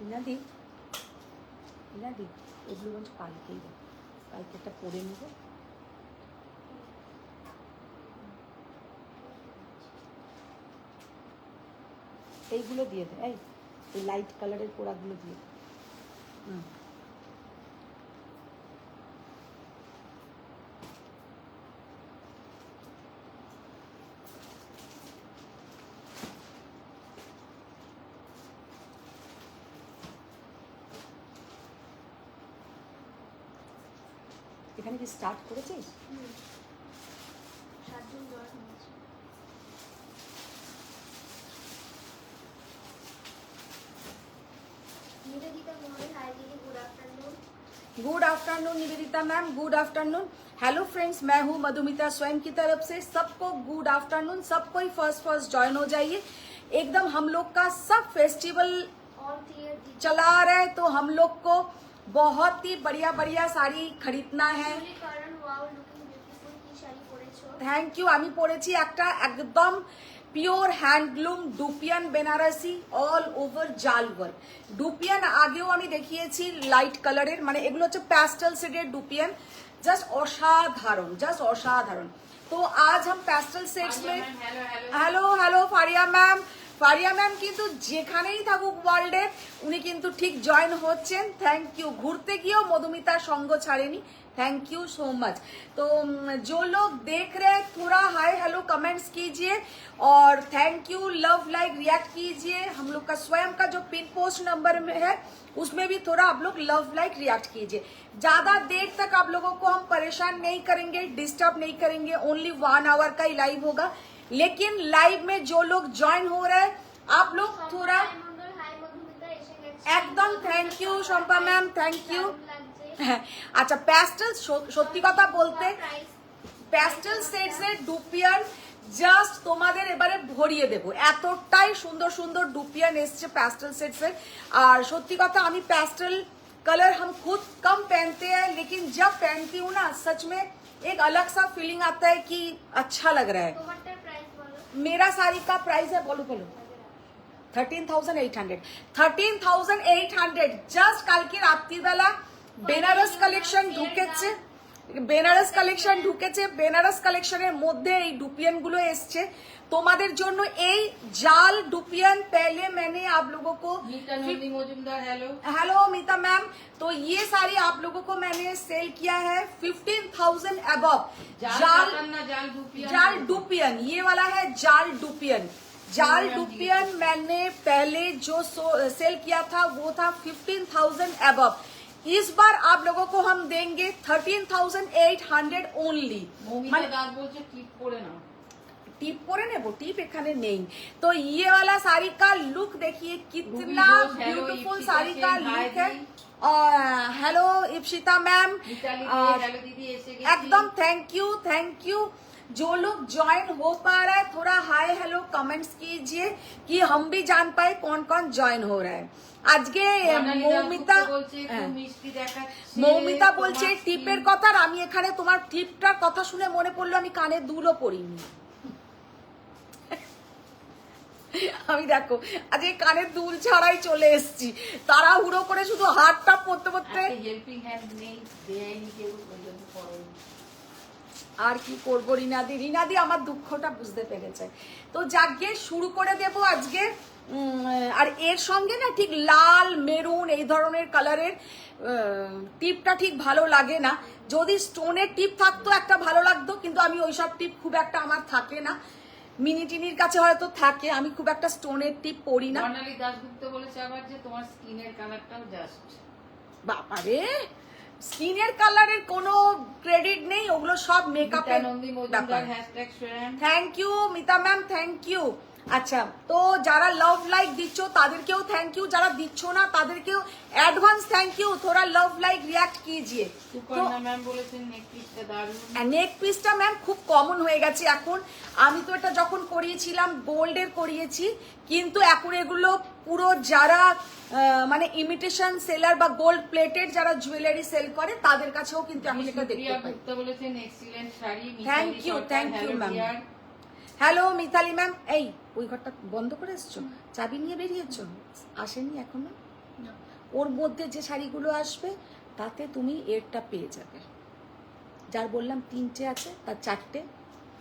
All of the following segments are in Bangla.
ইনাদি ইনাদি এগুলো বলছে কালকেই দেবো, কালকে একটা পরে নেবো। এইগুলো দিয়ে দে, এই লাইট কালারের পোড়াগুলো দিয়ে দে। এখানে কি স্টার্ট করেছিস? Good afternoon Nivedita ma'am, good afternoon. Hello friends, मैं हूँ मधुमिता स्वयं की तरफ से सबको गुड आफ्टरनून। सबको ही फर्स्ट ज्वाइन हो जाइए। एकदम हम लोग का सब फेस्टिवल चला रहा है, तो हम लोग को बहुत ही बढ़िया बढ़िया साड़ी खरीदना है। Thank you. আমি পরেছি একটা একদম pure handloom dupion Banarasi all over জাল ওয়ার্ক। ডুপিয়ান আগেও আমি দেখিয়েছি লাইট কালারের, মানে এগুলো হচ্ছে প্যাস্টেল শেডের ডুপিয়ান, জাস্ট অসাধারণ, জাস্ট অসাধারণ। তো আজ हम প্যাস্টেল শেডস में hello hello Fariya ma'am, Fariya ma'am কিন্তু যেখানেই থাকুক ওয়ার্ল্ডে উনি কিন্তু ঠিক জয়েন হচ্ছেন। Thank you. ঘুরতে গিয়েও মধুমিতার সঙ্গ ছাড়েনি। Thank you so much. तो जो लोग देख रहे हैं थोड़ा हाय हेलो कमेंट्स कीजिए और thank you, love like react कीजिए। हम लोग का स्वयं का जो पिन पोस्ट नंबर में है उसमें भी थोड़ा आप लोग लव लाइक रिएक्ट कीजिए। ज्यादा देर तक आप लोगों को हम परेशान नहीं करेंगे, डिस्टर्ब नहीं करेंगे। ओनली 1 आवर का ही लाइव होगा, लेकिन लाइव में जो लोग ज्वाइन हो रहे हैं आप लोग थोड़ा एकदम thank you Shampa ma'am, thank you. আচ্ছা, প্যাস্টেল সত্যি কথা বলতে প্যাস্টেল সেটসের ডুপিয়ান জাস্ট তোমাদের এবারে ভরিয়ে দেবো, এতটাই সুন্দর সুন্দর ডুপিয়ান এসছে প্যাস্টেল সেটসের। আর সত্যি কথা আমি প্যাস্টেল कलर हम खुद कम पहनते हैं, लेकिन जब पहनती हूँ ना सच में एक अलग सा फीलिंग आता है कि अच्छा लग रहा है। मेरा साड़ी का प्राइस है, बोलो बोलो, 13,800। 13,800 জাস্ট কালকে রাত্রিবেলা বেনারস কালেকশন ঢুকেছে, বেনারস কালেকশন ঢুকেছে। বেনারস কালেকশনের মধ্যে এই ডুপিয়ান গুলো এসছে তোমাদের জন্য। এই জাল डुपियन पहले मैंने आप लोगों को हेलो मीता मैम, तो ये सारी आप लोगों को मैंने सेल किया है 15,000 अबव। जाल डुपियन ये वाला है, जाल डुपियन। जाल डुपियन मैंने पहले जो सेल किया था वो था 15,000 अबव। इस बार आप लोगों को हम देंगे 13,800 ओनली। টিপ পরে নেবো, টিপ এখানে নেই। তো ये वाला साड़ी का लुक देखिए कितना ब्यूटीफुल साड़ी का लुक है। हेलो इप्सिता मैम, एकदम थैंक यू, थैंक यू। जो लोग ज्वाइन हो पा रहा है थोड़ा हाय हेलो कमेंट्स कीजिए कि हम भी जान पाए कौन कौन ज्वाइन हो रहा है। আজকে মৌমিতা বলছে টিপের কথা, আর আমি এখানে তোমার টিপটার কথা শুনে মনে পড়লো আমি কানে দুলও পরিনি। আমি দেখো আজকে কানের দুল ছাড়াই চলে এসেছি, তাড়াহুড়ো করে শুধু হাতটা পড়তে পড়তে। আর কি করবো রিনাদি, রিনাদি আমার দুঃখটা বুঝতে পেরেছে। তো যাকে শুরু করে দেবো আজকে। আর এর সঙ্গে না ঠিক লাল মেরুন এই ধরনের কালারের টিপটা ঠিক ভালো লাগে না। যদি স্টোনের টিপ থাকতো একটা ভালো লাগতো, কিন্তু আমি ওইসব টিপ খুব একটা আমার থাকে না। মিনি টিনির কাছে হয়তো থাকে, আমি খুব একটা স্টোনের টিপ পরি না। বর্ণালী দাশগুপ্ত বলেছে আবার যে তোমার স্কিনের কালারটাও জাস্ট। বাবারে, স্কিনের কালারের কোনো ক্রেডিট নেই, ওগুলো সব মেকআপের ব্যাপার। Thank you Mita ma'am, thank you. আচ্ছা, তো যারা লাভ লাইক দিচ্ছ তাদেরকেও থ্যাংক ইউ, যারা দিচ্ছ না তাদেরকেও অ্যাডভান্স থ্যাংক ইউ। थोड़ा लव लाइक रिएक्ट कीजिए। সুকন্যা ম্যাম বলেছেন নেক পিসটা দারুণ। নেক পিসটা ম্যাম খুব কমন হয়ে গেছে এখন। আমি তো এটা যখন করিয়েছিলাম গোল্ডের করিয়েছি, কিন্তু এখন এগুলো পুরো যারা মানে ইমিটেশন সেলার বা গোল্ড প্লেটেড যারা জুয়েলারি সেল করে তাদের কাছেও কিন্তু এখন এটা দেখতে পাই। বলেছেন excellent sari. Thank you ma'am. Hello Mitali ma'am, এই ওই ঘরটা বন্ধ করে এসছো, চাবি নিয়ে বেরিয়েছো, আসেনি এখনো? ওর মধ্যে যে শাড়িগুলো আসবে তাতে তুমি এরটা পেয়ে যাবে। যার বললাম 3টে আছে তার 4টে,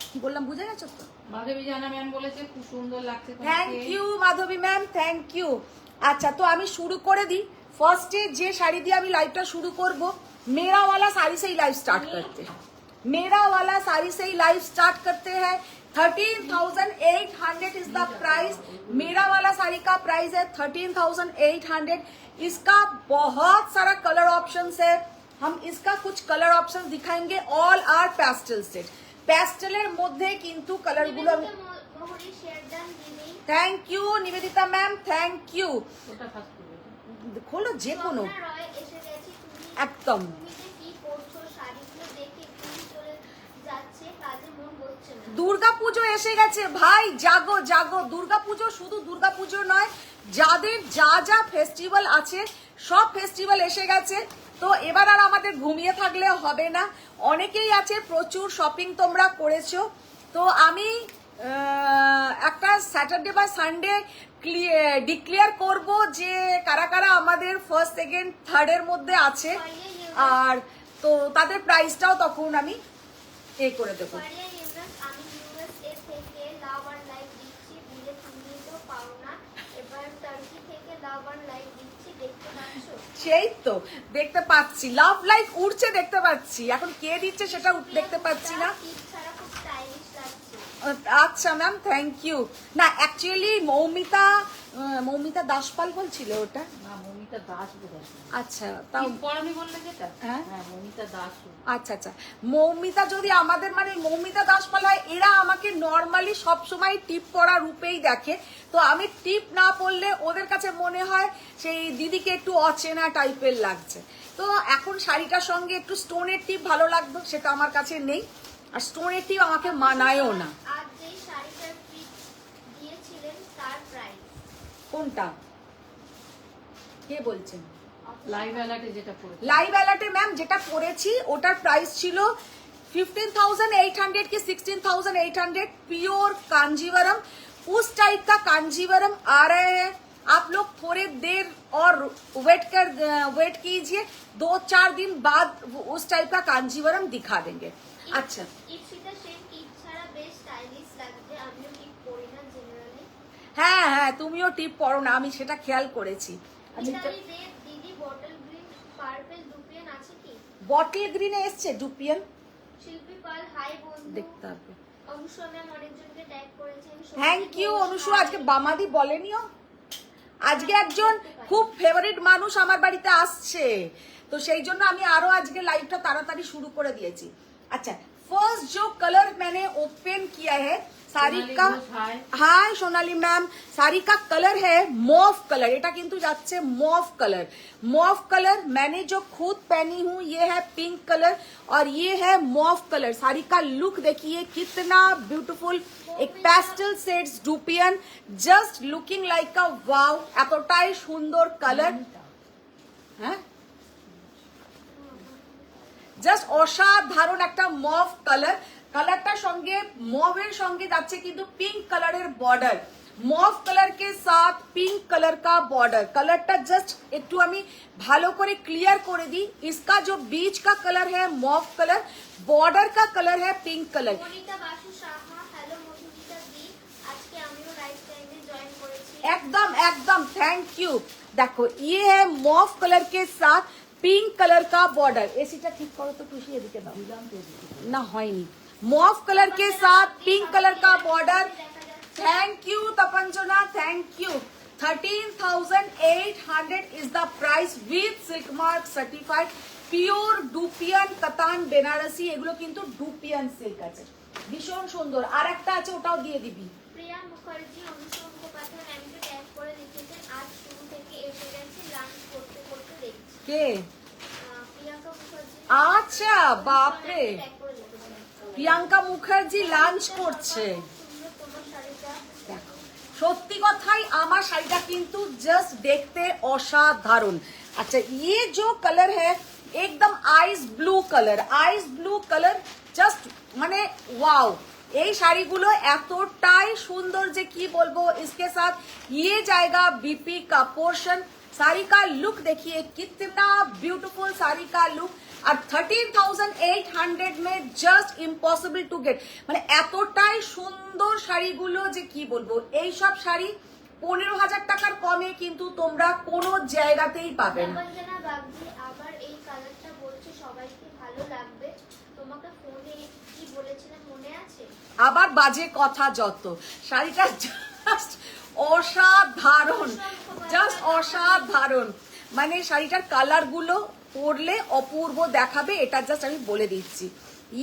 কি বললাম বুঝে গেছো তো? মাধবী জানা ম্যাম বলেছে খুব সুন্দর লাগছে তোমাকে। Thank you Madhavi ma'am, thank you. আচ্ছা তো আমি শুরু করে দিই। ফার্স্টে যে শাড়ি দিয়ে আমি লাইভটা শুরু করব, मेरा वाला साड़ी से ही लाइव स्टार्ट करते हैं। मेरा वाला साड़ी से ही लाइव स्टार्ट करते हैं। 13,800 इज द प्राइस। मेरा वाला साड़ी का प्राइस है 13,800। इसका बहुत सारा कलर ऑप्शंस है, हम इसका कुछ कलर ऑप्शंस दिखाएंगे। ऑल आर पेस्टल सेट, पेस्टलेर मध्य किन्तु colour Gulo. Thank you Nivedita ma'am, thank you. ওটা ফার্স্ট করবে। खोलो जे कोनो एकदम। দুর্গাপুজো এসে গেছে ভাই, জাগো জাগো। দুর্গাপুজো শুধু দুর্গাপুজো নয়, যাদের যা যা ফেস্টিভ্যাল আছে সব ফেস্টিভ্যাল এসে গেছে। তো এবার আর আমাদের ঘুমিয়ে থাকলে হবে না। অনেকেই আছে প্রচুর শপিং তোমরা করেছো। তো আমি একটা স্যাটারডে বা সানডে ডিক্লেয়ার করব যে কারা কারা আমাদের ফার্স্ট সেকেন্ড থার্ডের মধ্যে আছে, আর তো তাদের প্রাইসটাও তখন আমি করে দেবো। সেই তো দেখতে পাচ্ছি, লাভ লাইক উড়ছে দেখতে পাচ্ছি, এখন কে দিচ্ছে সেটা দেখতে পাচ্ছি না। আচ্ছা ম্যাম থ্যাংক ইউ। না অ্যাকচুয়ালি মৌমিতা দাসপাল বলছিল ওটা। না মৌমিতা দাস বোধহয়। আচ্ছা তাও পড়ানি বললে যেটা, হ্যাঁ হ্যাঁ মৌমিতা দাস। আচ্ছা আচ্ছা, মৌমিতা যদি আমাদের মানে মৌমিতা দাসপাল হয়, এরা আমাকে নর্মালি সবসময় টিপ পড়া রূপেই দেখে। তো আমি টিপ না পড়লে ওদের কাছে মনে হয় সেই দিদিকে একটু অচেনা টাইপের লাগছে। তো এখন শাড়িটার সঙ্গে একটু স্টোনের টিপ ভালো লাগবে, সেটা আমার কাছে নেই, আর স্টোনের টিপ আমাকে মানায়ও না। কোনটা কে বলছেন? লাইভ অ্যালার্টে যেটা পড়ে। লাইভ অ্যালার্টে ম্যাম যেটা করেছি ওটার প্রাইস ছিল 15,800 की 16,800। प्योर कांजीवरम, उस टाइप का कांजीवरम आ रहे हैं। आप लोग थोड़े देर और वेट कीजिए, 2-4 दिन बाद उस टाइप का कांजीवरम दिखा देंगे। अच्छा হ্যাঁ হ্যাঁ, তুমিও টিপ পড়ো না, আমি সেটা খেয়াল করেছি। বটল গ্রিনে এসছে ডুপিয়ান, দেখতে হবে। থ্যাংক ইউ অনুষু, আজকে বামাদি বলেনিও। আজকে একজন খুব ফেভারিট মানুষ আমার বাড়িতে আসছে, তো সেই জন্য আমি আরো আজকে লাইভটা তাড়াতাড়ি শুরু করে দিয়েছি। আচ্ছা फर्स्ट जो कलर मैंने ओपन किया है साड़ी का, हाय सोनाली मैम, साड़ी का कलर है मॉफ कलर। এটা কিন্তু যাচ্ছে मॉफ कलर। मॉफ कलर मैंने जो खुद पहनी हूँ ये है पिंक कलर और ये है मॉफ कलर। साड़ी का लुक देखिए कितना ब्यूटीफुल, एक pastel shades dupion, just looking like a wow. এতটাই সুন্দর কালার, হ্যাঁ জাস্ট অসাধারণ একটা মভ কালার। কালারটার সঙ্গে মভের সঙ্গে যাচ্ছে কিন্তু পিঙ্ক কালারের বর্ডার, মভ কালার কে সাথ পিঙ্ক কালার का बॉर्डर। कलरটা জাস্ট একটু আমি ভালো করে ক্লিয়ার করে দিই। इसका जो बीच का कलर है मॉव कलर, बॉर्डर का कलर है पिंक कलर। एकदम एकदम थैंक यू। देखो ये है मॉव कलर के साथ पिंक कलर का बॉर्डर। एसीটা ঠিক করো তো টুসি, এদিকে দাও না, হয়নি। मॉव कलर के साथ पिंक कलर का border. Thank you Tapanjana, thank you. 13,800 is the price with silk mark certified pure dupion katan Benarasi. এগুলো কিন্তু ডুপিয়ান সিল্ক আছে, ভীষণ সুন্দর। আর একটা আছে ওটাও দিয়ে দিবি। প্রিয়া মুখার্জি অনুসরণ মুখোপাধ্যায় ম্যামকে ট্যাগ করে লিখেছেন আজ শুরু থেকে এসে গেছে লাঞ্চ করতে করতে দেখছি। কে? প্রিয়াঙ্কা মুখার্জি। আচ্ছা বাপরে, প্রিয়াঙ্কা মুখার্জি লাঞ্চ করছে। দেখো সত্যি কথাই আমার শাড়িটা কিন্তু জাস্ট দেখতে অসাধারণ। अच्छा ये जो कलर है एकदम ice blue colour, ice blue colour just মানে ওয়াও। এই শাড়িগুলো এতটাই সুন্দর যে কি বলবো। इसके साथ ये जाएगा बीपी का पोर्शन, साड़ी का लुक देखिए कितना ब्यूटीफुल साड़ी का लुक। আর 13,800 में জাস্ট ইম্পসিবল টু গেট, মানে এতটাই সুন্দর শাড়িগুলো যে কি বলবো। এই সব শাড়ি 15,000 টাকার কমে কিন্তু তোমরা কোনো জায়গাতেই পাবে না। তপঞ্জনা বাগদি আবার এই কালারটা বলছে সবাইকে ভালো লাগবে। তোমাকে ফোনে কি বলেছিলাম মনে আছে? আবার বাজে কথা যত, শাড়িটা জাস্ট অসাধারণ, জাস্ট অসাধারণ। মানে শাড়িটার কালার গুলো পরলে অপূর্ব দেখাবে, এটা জাস্ট আমি বলে দিচ্ছি।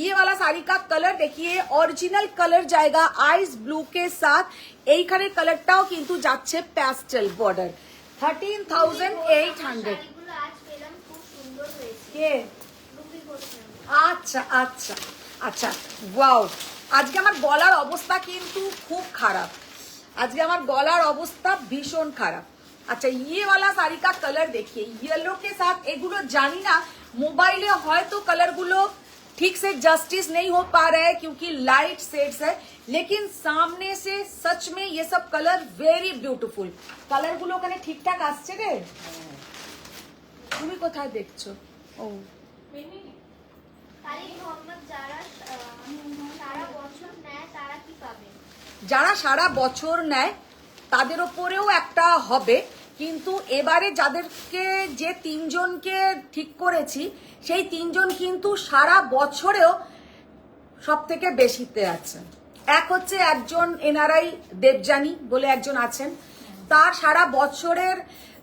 ये वाला साड़ी का कलर देखिए ओरिजिनल कलर जाएगा आइस ब्लू के साथ, এইখানে কালারটাও কিন্তু যাচ্ছে প্যাস্টেল বর্ডার। 13,800। শাড়িগুলো আজ পেলাম, খুব সুন্দর হয়েছে। কে? রুবি ঘোষাল। আচ্ছা আচ্ছা আচ্ছা, ওয়াও। আজকে আমার গলার অবস্থা কিন্তু খুব খারাপ, আজকে আমার গলার অবস্থা ভীষণ খারাপ। अच्छा ये वाला साड़ी का कलर देखिए येलो के साथ, एगुलो जानी ना मोबाइले হয়তো कलर गुलो ठीक से जस्टिस नहीं हो पा रहा है क्योंकि लाइट शेड्स है, लेकिन सामने से सच में ये सब कलर वेरी ब्यूटीफुल। कलर गुलो ওখানে ঠিকঠাক আসছে রে? তুমি কোথায় দেখছো? ও তারিক মোহাম্মদ যারা সারা বছর নেয় তারা কি পাবে? যারা সারা বছর নেয় তাদের ওপরেও একটা হবে, কিন্তু এবারে যাদেরকে যে তিনজনকে ঠিক করেছি সেই তিনজন কিন্তু সারা বছরেও সব থেকে বেশিতে আছে। এক হচ্ছে একজন এনআরআই দেবজানি বলে একজন আছেন, তার সারা বছরের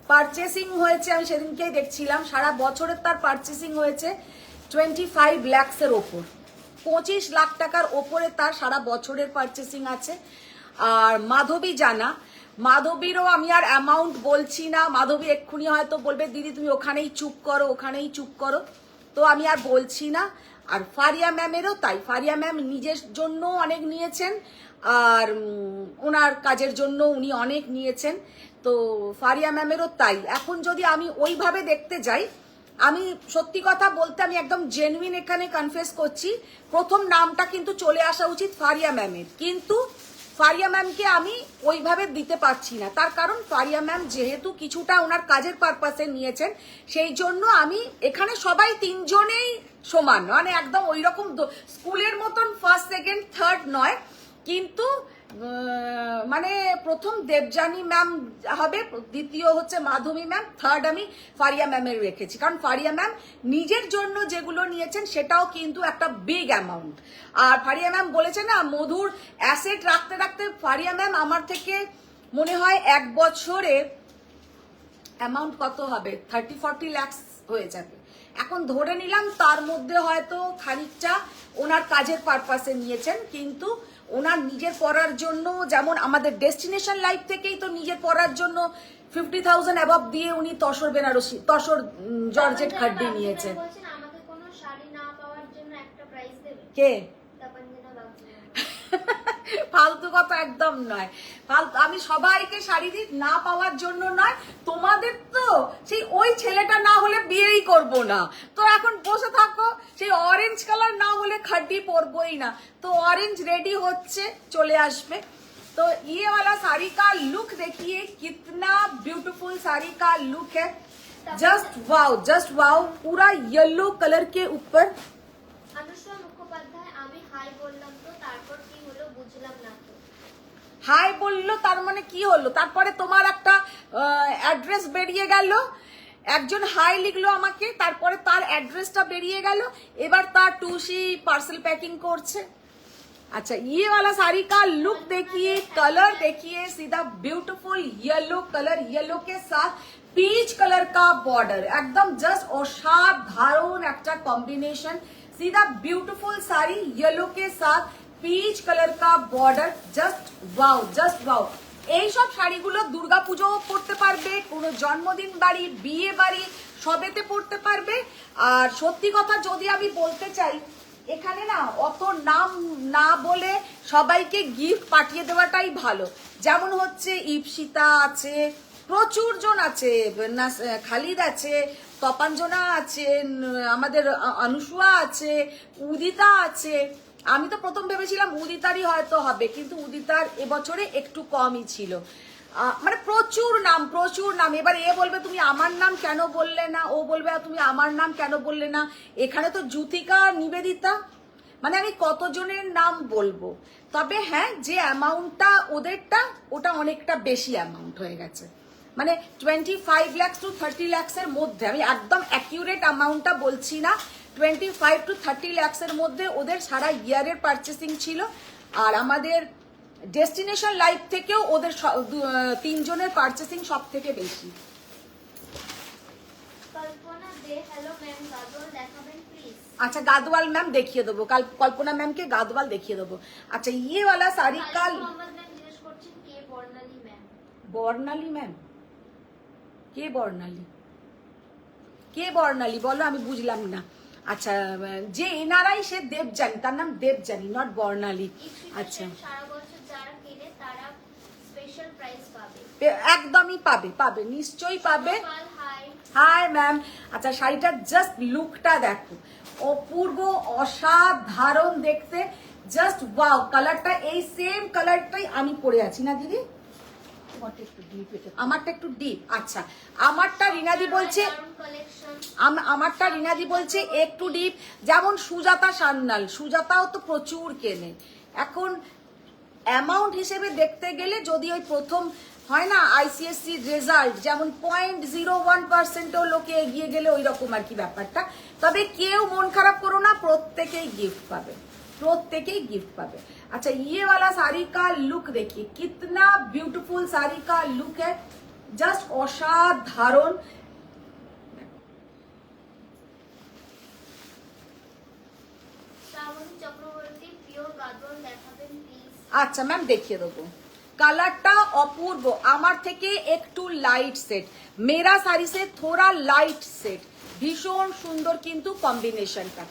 পারচেসিং হয়েছে, আমি সেদিনকেই দেখছিলাম, সারা বছরের তার পারচেসিং হয়েছে 25 lakhs-এর ওপর, 25 লাখ টাকার ওপরে তার সারা বছরের পারচেসিং আছে। আর মাধবী জানা, মাধবীরও আমি আর অ্যামাউন্ট বলছি না, মাধবী এক্ষুনি হয়তো বলবে দিদি তুমি ওখানেই চুপ করো, ওখানেই চুপ করো, তো আমি আর বলছি না। আর ফারিয়া ম্যামেরও তাই, ফারিয়া ম্যাম নিজের জন্য অনেক নিয়েছেন আর ওনার কাজের জন্য উনি অনেক নিয়েছেন, তো ফারিয়া ম্যামেরও তাই। এখন যদি আমি ওইভাবে দেখতে যাই, আমি সত্যি কথা বলতে আমি একদম জেনুইন এখানে কনফেস করছি, প্রথম নামটা কিন্তু চলে আসা উচিত ফারিয়া ম্যামের, কিন্তু ফারিয়া ম্যামকে আমি ওইভাবে দিতে পারছি না। তার কারণ ফারিয়া ম্যাম যেহেতু কিছুটা ওনার কাজের পারপাসে নিয়েছেন, সেই জন্য আমি এখানে সবাই তিনজনেই সমান, মানে একদম ওই রকম স্কুলের মতন ফার্স্ট সেকেন্ড থার্ড নয়, কিন্তু মানে প্রথম দেবজানি ম্যাম হবে, দ্বিতীয় হচ্ছে মাধবী ম্যাম, থার্ড আমি ফারিয়া ম্যামের রেখেছি, কারণ ফারিয়া ম্যাম নিজের জন্য যেগুলো নিয়েছেন সেটাও কিন্তু একটা বিগ অ্যামাউন্ট। আর ফারিয়া ম্যাম বলেছে না মধুর অ্যাসেট রাখতে রাখতে, ফারিয়া ম্যাম আমার থেকে মনে হয় এক বছরে অ্যামাউন্ট কত হবে 30-40 lakhs হয়ে যাবে। এখন ধরে নিলাম তার মধ্যে হয়তো খানিকটা ওনার কাজের পারপাসে নিয়েছেন, কিন্তু ওনার নিজের পড়ার জন্য, যেমন আমাদের ডেস্টিনেশন লাইফ থেকেই তো নিজের পড়ার জন্য 50,000 অ্যাবভ দিয়ে উনি তসর বেনারসি, তসর জর্জেট খাড্ডি নিয়েছেন। বলছেন আমাকে কোনো শাড়ি না পাওয়ার জন্য একটা প্রাইজ দেবে। কে? তপঞ্জনা বাগদি। ফালতু কথা একদম নয়, ফালতু। আমি সবাইকে শাড়ি দিই না পাওয়ার জন্য নয়, তোমাদের তো সেই ওই ছেলেটা না হলে বিয়েই করব না, তো এখন বসে থাকো, সেই অরেঞ্জ কালার না হলে খাড্ডি পরবই না, তো অরেঞ্জ রেডি হচ্ছে, চলে আসবে। तो ये वाला साड़ी का लुक देखिए कितना ब्यूटीफुल साड़ी का लुक है, जस्ट वाओ, पूरा येलो कलर के ऊपर। अनुष्का मुखोपाध्याय আমি হাই বললাম তো তারপর কি হলো বুঝলাম না তো। হাই বললো তার মানে কি হলো? তারপরে তোমার একটা অ্যাড্রেস বেরিয়ে গেল, একজন হাই লিখলো আমাকে, তারপরে তার অ্যাড্রেসটা বেরিয়ে গেল, এবার তার টুসি পার্সেল প্যাকিং করছে। अच्छा ये वाला साड़ी का लुक देखिए, कलर देखिए, सीधा ब्यूटीफुल येलो कलर, येलो के साथ पीच कलर का बॉर्डर, एकदम जस्ट असाधारण একটা कॉम्बिनेशन। सीधा ब्यूटीफुल साड़ी येलो के साथ पीच कलर का बॉर्डर, जस्ट वाओ। এই সব শাড়িগুলো দুর্গাপুজো পরতে পারবে, কোনো জন্মদিন বাড়ি, বিয়ে বাড়ি সবেতে পরতে পারবে। আর সত্যি কথা যদি আমি বলতে চাই, এখানে না অত নাম না বলে সবাইকে গিফট পাঠিয়ে দেওয়াটাই ভালো। যেমন হচ্ছে ইপসিতা আছে, প্রচুর জন আছে, খালিদ আছে, তপাঞ্জনা আছে, আমাদের অনুসুয়া আছে, উদিতা আছে। আমি তো প্রথম ভেবেছিলাম উদিতারই হয়তো হবে, কিন্তু উদিতার এবছরে একটু কমই ছিল। মানে প্রচুর নাম। এবার এ বলবে তুমি আমার নাম কেন বললে না, ও বলবে তুমি আমার নাম কেন বললে না। এখানে তো জ্যোতিকা, নিবেদিতা, মানে আমি কতজনের নাম বলবো। তবে হ্যাঁ, যে অ্যামাউন্টটা ওদেরটা, ওটা অনেকটা বেশি অ্যামাউন্ট হয়ে গেছে। মানে 25 lakhs to 30 lakhs এর মধ্যে, আমি একদম অ্যাকিউরেট অ্যামাউন্টটা বলছি না, 25 to 30 lakhs এর মধ্যে ওদের সারা ইয়ারের পারচেসিং ছিল। আর আমাদের ডেস্টিনেশন লাইফ থেকেও ওদের 3 জনের পারচেসিং সব থেকে বেশি। কল্পনা দে, হ্যালো ম্যাম, গাজল দেখাবেন প্লিজ। আচ্ছা, গাদওয়াল ম্যাম দেখিয়ে দেবো, কাল কল্পনা ম্যামকে গাদওয়াল দেখিয়ে দেবো। আচ্ছা, ইয়ে वाला শাড়ি কাল মোহাম্মদ ম্যাম জিজ্ঞেস করছেন কে বর্ণালী ম্যাম। বর্ণালী ম্যাম, কে বর্ণালী বলো, আমি বুঝলাম না। আচ্ছা, যে এনারাই, সে দেবজানী, তার নাম দেবজানী, নট বর্ণালী। আচ্ছা, সারা বছর যারা কেনে তারা স্পেশাল প্রাইস পাবে। একদমই পাবে, নিশ্চয়ই পাবে। হাই। Hi ma'am. আচ্ছা, শাড়িটার জাস্ট লুকটা দেখো, অপূর্ব, অসাধারণ দেখতে, জাস্ট ওয়াও। কালারটা এই সেম কালারটাই আমি পরে আছি না দিদি? আমারটা একটু ডিপ। আচ্ছা, আমারটা রিনাদি বলছে, আমারটা রিনাদি বলছে একটু ডিপ। যেমন সুজাতা সান্যাল, সুজাতাও তো প্রচুর কেনে। এখন অ্যামাউন্ট হিসেবে দেখতে গেলে, যদি ওই প্রথম হয় না আইসিএসসি রেজাল্ট, যেমন 0.01%ও লোকে এগিয়ে গেলে ওই রকম আর কি ব্যাপারটা। তবে কেউ মন খারাপ করো না, প্রত্যেকেই গিফট পাবে। अच्छा, ये वाला साड़ी का लुक देखिए, कितना ब्यूटीफुल साड़ी का लुक है, जस्ट असाधारण। শ্রাবণী চক্রবর্তী, পিওর গাজল দেখাবেন প্লিজ। আচ্ছা ম্যাম, দেখিয়ে দেবো। কালারটা অপূর্ব, আমার থেকে একটু লাইট সেট, মেরা শাড়ি সে থোড়া লাইট সেট, ভীষণ সুন্দর কিন্তু কম্বিনেশনটা।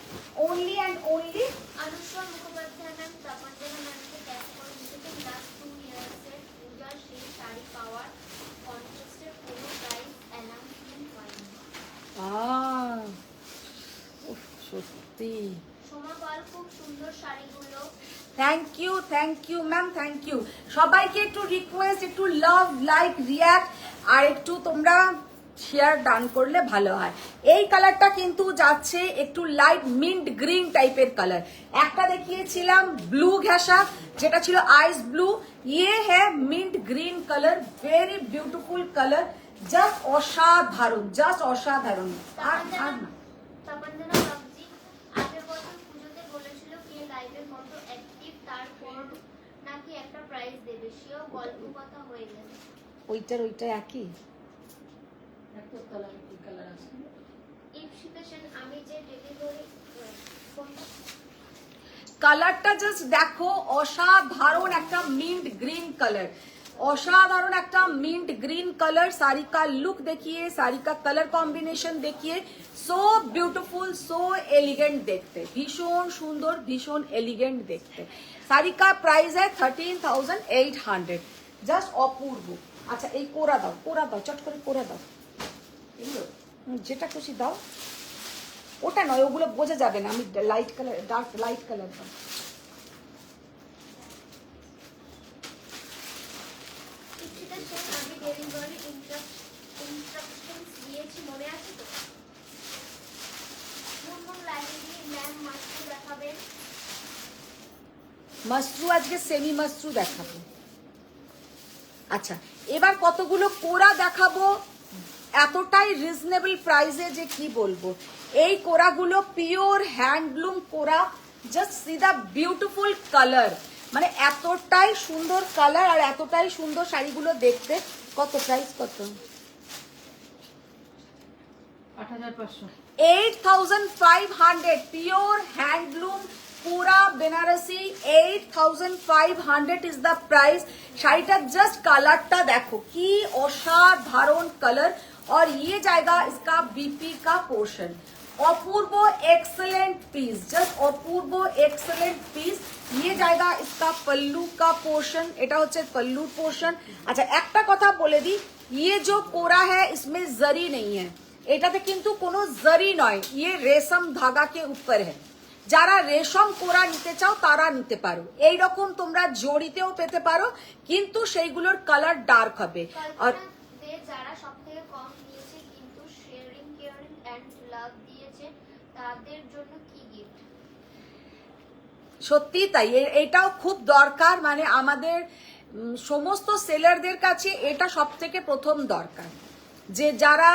Only and only Anushka Mukhopadhyay ma'am, Tapanjana ম্যামকে ট্যাগ করে দিয়েছেন লাস্ট 2 ইয়ার্সের পূজার সেই শাড়ি পাওয়ার কন্টেস্টের কোনো প্রাইস অ্যানাউন্সমেন্ট হয়নি। সত্যি সোমা পাল, খুব সুন্দর শাড়িগুলো। Thank you ma'am, thank you. সবাইকে একটু রিকোয়েস্ট, একটু লাভ, লাইক, রিয়াক্ট, আর একটু তোমরা শেয়ার ডান করলে ভালো হয়। এই কালারটা কিন্তু যাচ্ছে একটু লাইট মিন্ট গ্রিন টাইপের কালার। একটা দেখিয়েছিলাম ব্লু ঘেঁষা, যেটা ছিল আইস ব্লু। ইয়ে হ্যাঁ mint green colour, very beautiful colour, just অসাধারণ। আর তাপঞ্জনা বাবজি, আগের বছর পুজোতে বলেছিল কে লাইভের মতো অ্যাক্টিভ তার কোনো নাকি একটা প্রাইজ দেবে, সেও গল্প কথা হয়ে গেল। ওইটা একই। ইপসিতা সেন, আমি যে ডেলিভারি কালারটা জাস্ট দেখো, অসাধারণ একটা মিন্ট গ্রিন কালার, অসাধারণ একটা মিন্ট গ্রিন কালার। শাড়ি কা লুক देखिए, শাড়ি কা কালার কম্বিনেশন देखिए, সো বিউটিফুল, সো এলিগেন্ট দেখতে, ভীষণ সুন্দর, ভীষণ এলিগেন্ট দেখতে। শাড়ি কা প্রাইস है 13,800, জাস্ট অপূর্ব। আচ্ছা, এই কোরা দাও, চট করে কোরা দাও, যেটা খুশি দাও। ওটা নয়, ওগুলো বোঝা যাবে না, আমি light colour, dark light colour দাও। ইপসিতা সেন, আমি ডেলিভারি ইনস্ট্রাকশনস দিয়েছি, মনে আছে তো? মুনমুন লাহিড়ী ম্যাম, মাস্টু দেখাবেন। মাশরু আজকে সেমি মাশরু দেখাবো। আচ্ছা, এবার কতগুলো কোরা দেখাবো, এতটাই রিজনেবল প্রাইসে যে কি বলবো। এই কোরাগুলো পিওর হ্যান্ডলুম কোরা, জাস্ট সি দা বিউটিফুল কালার, মানে এতটাই সুন্দর কালার আর এতটাই সুন্দর শাড়িগুলো দেখতে। কত প্রাইস, কত? 8,500। 8,500 পিওর হ্যান্ডলুম पूरा बेनारसी, 8,500 इज द प्राइस। শাড়িটা জাস্ট কালারটা দেখো, কি অসাধারণ কালার। और ये जाएगा इसका बीपी का पोर्शन। अपूर्व एक्सलेंट पीस, जस्ट अपूर्व एक्सलेंट पीस। ये जाएगा इसका पल्लू का पोर्शन, এটা হচ্ছে पल्लू पोर्शन। अच्छा, একটা কথা বলে দিই, ये जो कोरा है इसमें जरी नहीं है, এটাতে কিন্তু কোনো জরি নয়, ये रेशम धागा के ऊपर है। যারা রেশম কোরা নিতে চাও তারা নিতে পারো। এইরকম তোমরা জড়িতেও পেতে পারো, কিন্তু সেইগুলোর কালার ডার্ক হবে। আর কল্পনা দে যারা সবথেকে কম নিয়েছে কিন্তু শেয়ারিং কেয়ারিং এন্ড লাভ দিয়েছে, তাদের জন্য কি গিফট? সত্যি তাই, এটাও খুব দরকার। মানে আমাদের সমস্ত সেলারদের কাছে এটা সব থেকে প্রথম দরকার, যে যারা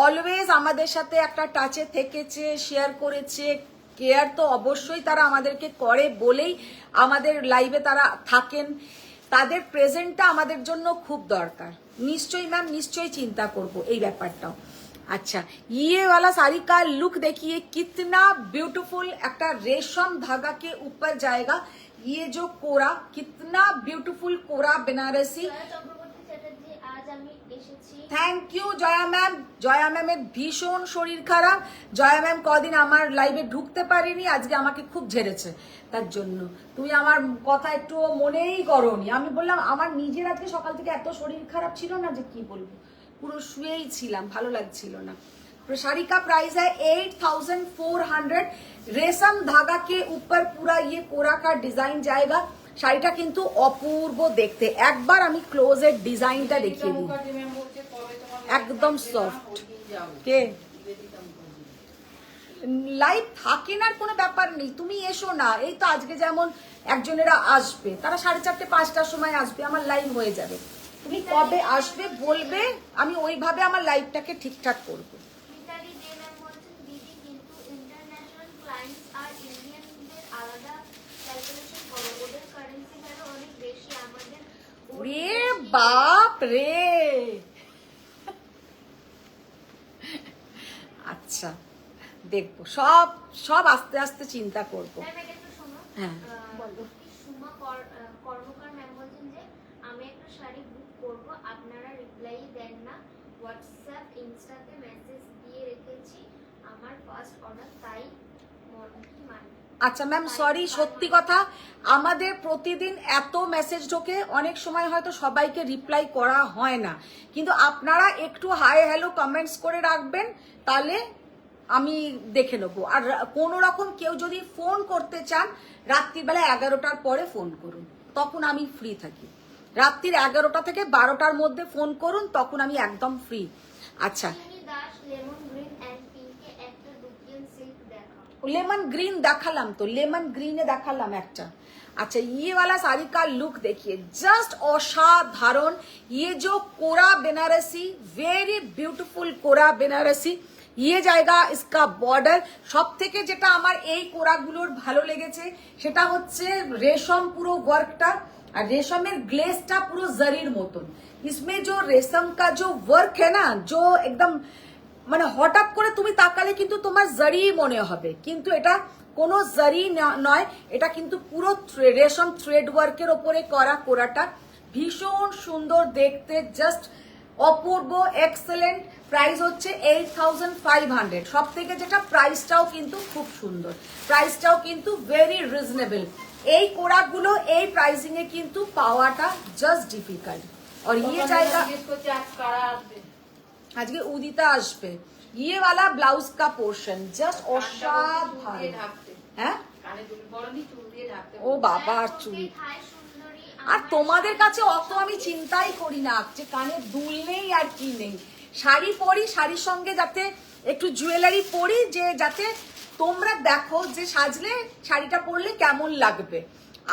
অলওয়েজ আমাদের সাথে একটা টাচে থেকেছে, শেয়ার করেছে। কেয়ার তো অবশ্যই তারা আমাদেরকে করে বলেই আমাদের লাইভে তারা থাকেন, তাদের প্রেজেন্টটা আমাদের জন্য খুব দরকার। নিশ্চয়ই ম্যাম, নিশ্চয়ই চিন্তা করব এই ব্যাপারটাও। अच्छा, ये वाला साड़ी का लुक देखिए कितना ब्यूटीफुल, একটা रेशम धागा के ऊपर जाएगा। ये जो कोरा, कितना ब्यूटीफुल कोरा बनारसी। জয়া চক্রবর্তী চ্যাটার্জি, আজ আমি এসেছি। Thank you Jaya ma'am. Jaya ম্যামের ভীষণ শরীর খারাপ। জয়া ম্যাম কদিন আমার লাইভে ঢুকতে পারিনি, আজকে আমাকে খুব ঝেড়েছে। তার জন্য তুমি আমার কথা একটু মনেই করোনি। আমি বললাম আমার নিজের আজকে সকাল থেকে এত শরীর খারাপ ছিল না যে কি বলবো, পুরো শুয়েই ছিলাম, ভালো লাগছিল না। साड़ी का प्राइस है 8400। रेशम धागा के ऊपर पूरा ये कोरा का डिजाइन जाएगा। শাড়িটা কিন্তু অপূর্ব দেখতে। একবার আমি ক্লোজের ডিজাইনটা দেখিয়ে দিই, একদম সফট। কে লাইভ থাকে না, কোনো ব্যাপার নেই, তুমি এসো না। এই তো আজকে যেমন একজনেরা আসবে, তারা 4:30 5টার সময় আসবে, আমার লাইভ হয়ে যাবে। তুমি কবে আসবে বলবে, আমি ওইভাবে আমার লাইভটাকে ঠিকঠাক করবো। মিতালি দে ম্যাম বলছেন, দিদি কিন্তু ইন্টারন্যাশনাল ক্লায়েন্টস আর ইন্ডিয়ানদের আলাদা ক্যালকুলেশন করো, ওদের কারেন্সি ভ্যালু অনেক বেশি, আমাদের রে বাপ রে। আচ্ছা দেখবো, সব সব আস্তে আস্তে চিন্তা করবো। ম্যাম এটা একটু শোনো। হ্যাঁ, বলো। সুমা কর্মকার ম্যাম বলছেন যে আমি একটা শাড়ি বুক করব, আপনারা রিপ্লাই দেন না, হোয়াটসঅ্যাপ ইনস্টাতে মেসেজ দিয়ে রেখেছি, আমার ফার্স্ট অর্ডার, তাই কি মানে? আচ্ছা ম্যাম সরি, সত্যি কথা, আমাদের প্রতিদিন এত মেসেজ ঢোকে, অনেক সময় হয়তো সবাইকে রিপ্লাই করা হয় না, কিন্তু আপনারা একটু হাই হ্যালো কমেন্টস করে রাখবেন, তাহলে আমি দেখে নেবো। আর কোনো রকম কেউ যদি ফোন করতে চান, রাত্রিবেলা 11টার পরে ফোন করুন, তখন আমি ফ্রি থাকি। রাত্রির 11টা থেকে 12টার মধ্যে ফোন করুন, তখন আমি একদম ফ্রি। আচ্ছা, চিনি দাস লেমন গ্রিন এন্ড পিঙ্কে একটা ডুপিয়ান সিল্ক দেখাও। लेमन ग्रीन দেখালাম তো, লেমন গ্রিনে দেখালাম একটা। अच्छा, ये वाला साड़ी का लुक देखिए, जस्ट असाधारण। ये जो कोरा बनारसी, वेरी ब्यूटीफुल कोरा बनारसी, ये जाएगा इसका बॉर्डर। সব থেকে যেটা আমার এই কোরাগুলোর ভালো লেগেছে সেটা হচ্ছে রেশম পুরো ওয়ার্কটা, আর রেশমের গ্লেজটা পুরো জরির মতন। इसमें जो रेशम का जो वर्क है ना, जो एकदम মানে হঠাৎ করে তুমি তাকালে কিন্তু তোমার জারি মনে হবে, কিন্তু এটা কোনো জারি নয়, এটা কিন্তু পুরো রেশম থ্রেড ওয়ার্কের ওপরে করা কোরাটা। ভীষণ সুন্দর দেখতে, জাস্ট অপূর্ব, এক্সেলেন্ট। প্রাইস হচ্ছে 8500। সব থেকে যেটা প্রাইসটাও কিন্তু খুব সুন্দর, প্রাইসটাও কিন্তু ভেরি রিজনেবল। এই কোরাগুলো এই প্রাইসিং এ কিন্তু পাওয়াটা জাস্ট ডিফিকাল্ট। আর ইয়ে জায়গা আজকে উদিতা আসবে। ये वाला ब्लाउज का पोर्शन जस्ट অসাধারণ। হ্যাঁ, ও বাবা চুল। হাই সুন্দরী, আর তোমাদের কাছে অত আমি চিন্তাই করি না যে কানে দুল নেই আর কি নেই। শাড়ি পরি, শাড়ির সঙ্গে যাতে একটু জুয়েলারি পরি, যে যাতে তোমরা দেখো যে সাজলে শাড়িটা পরলে কেমন লাগবে।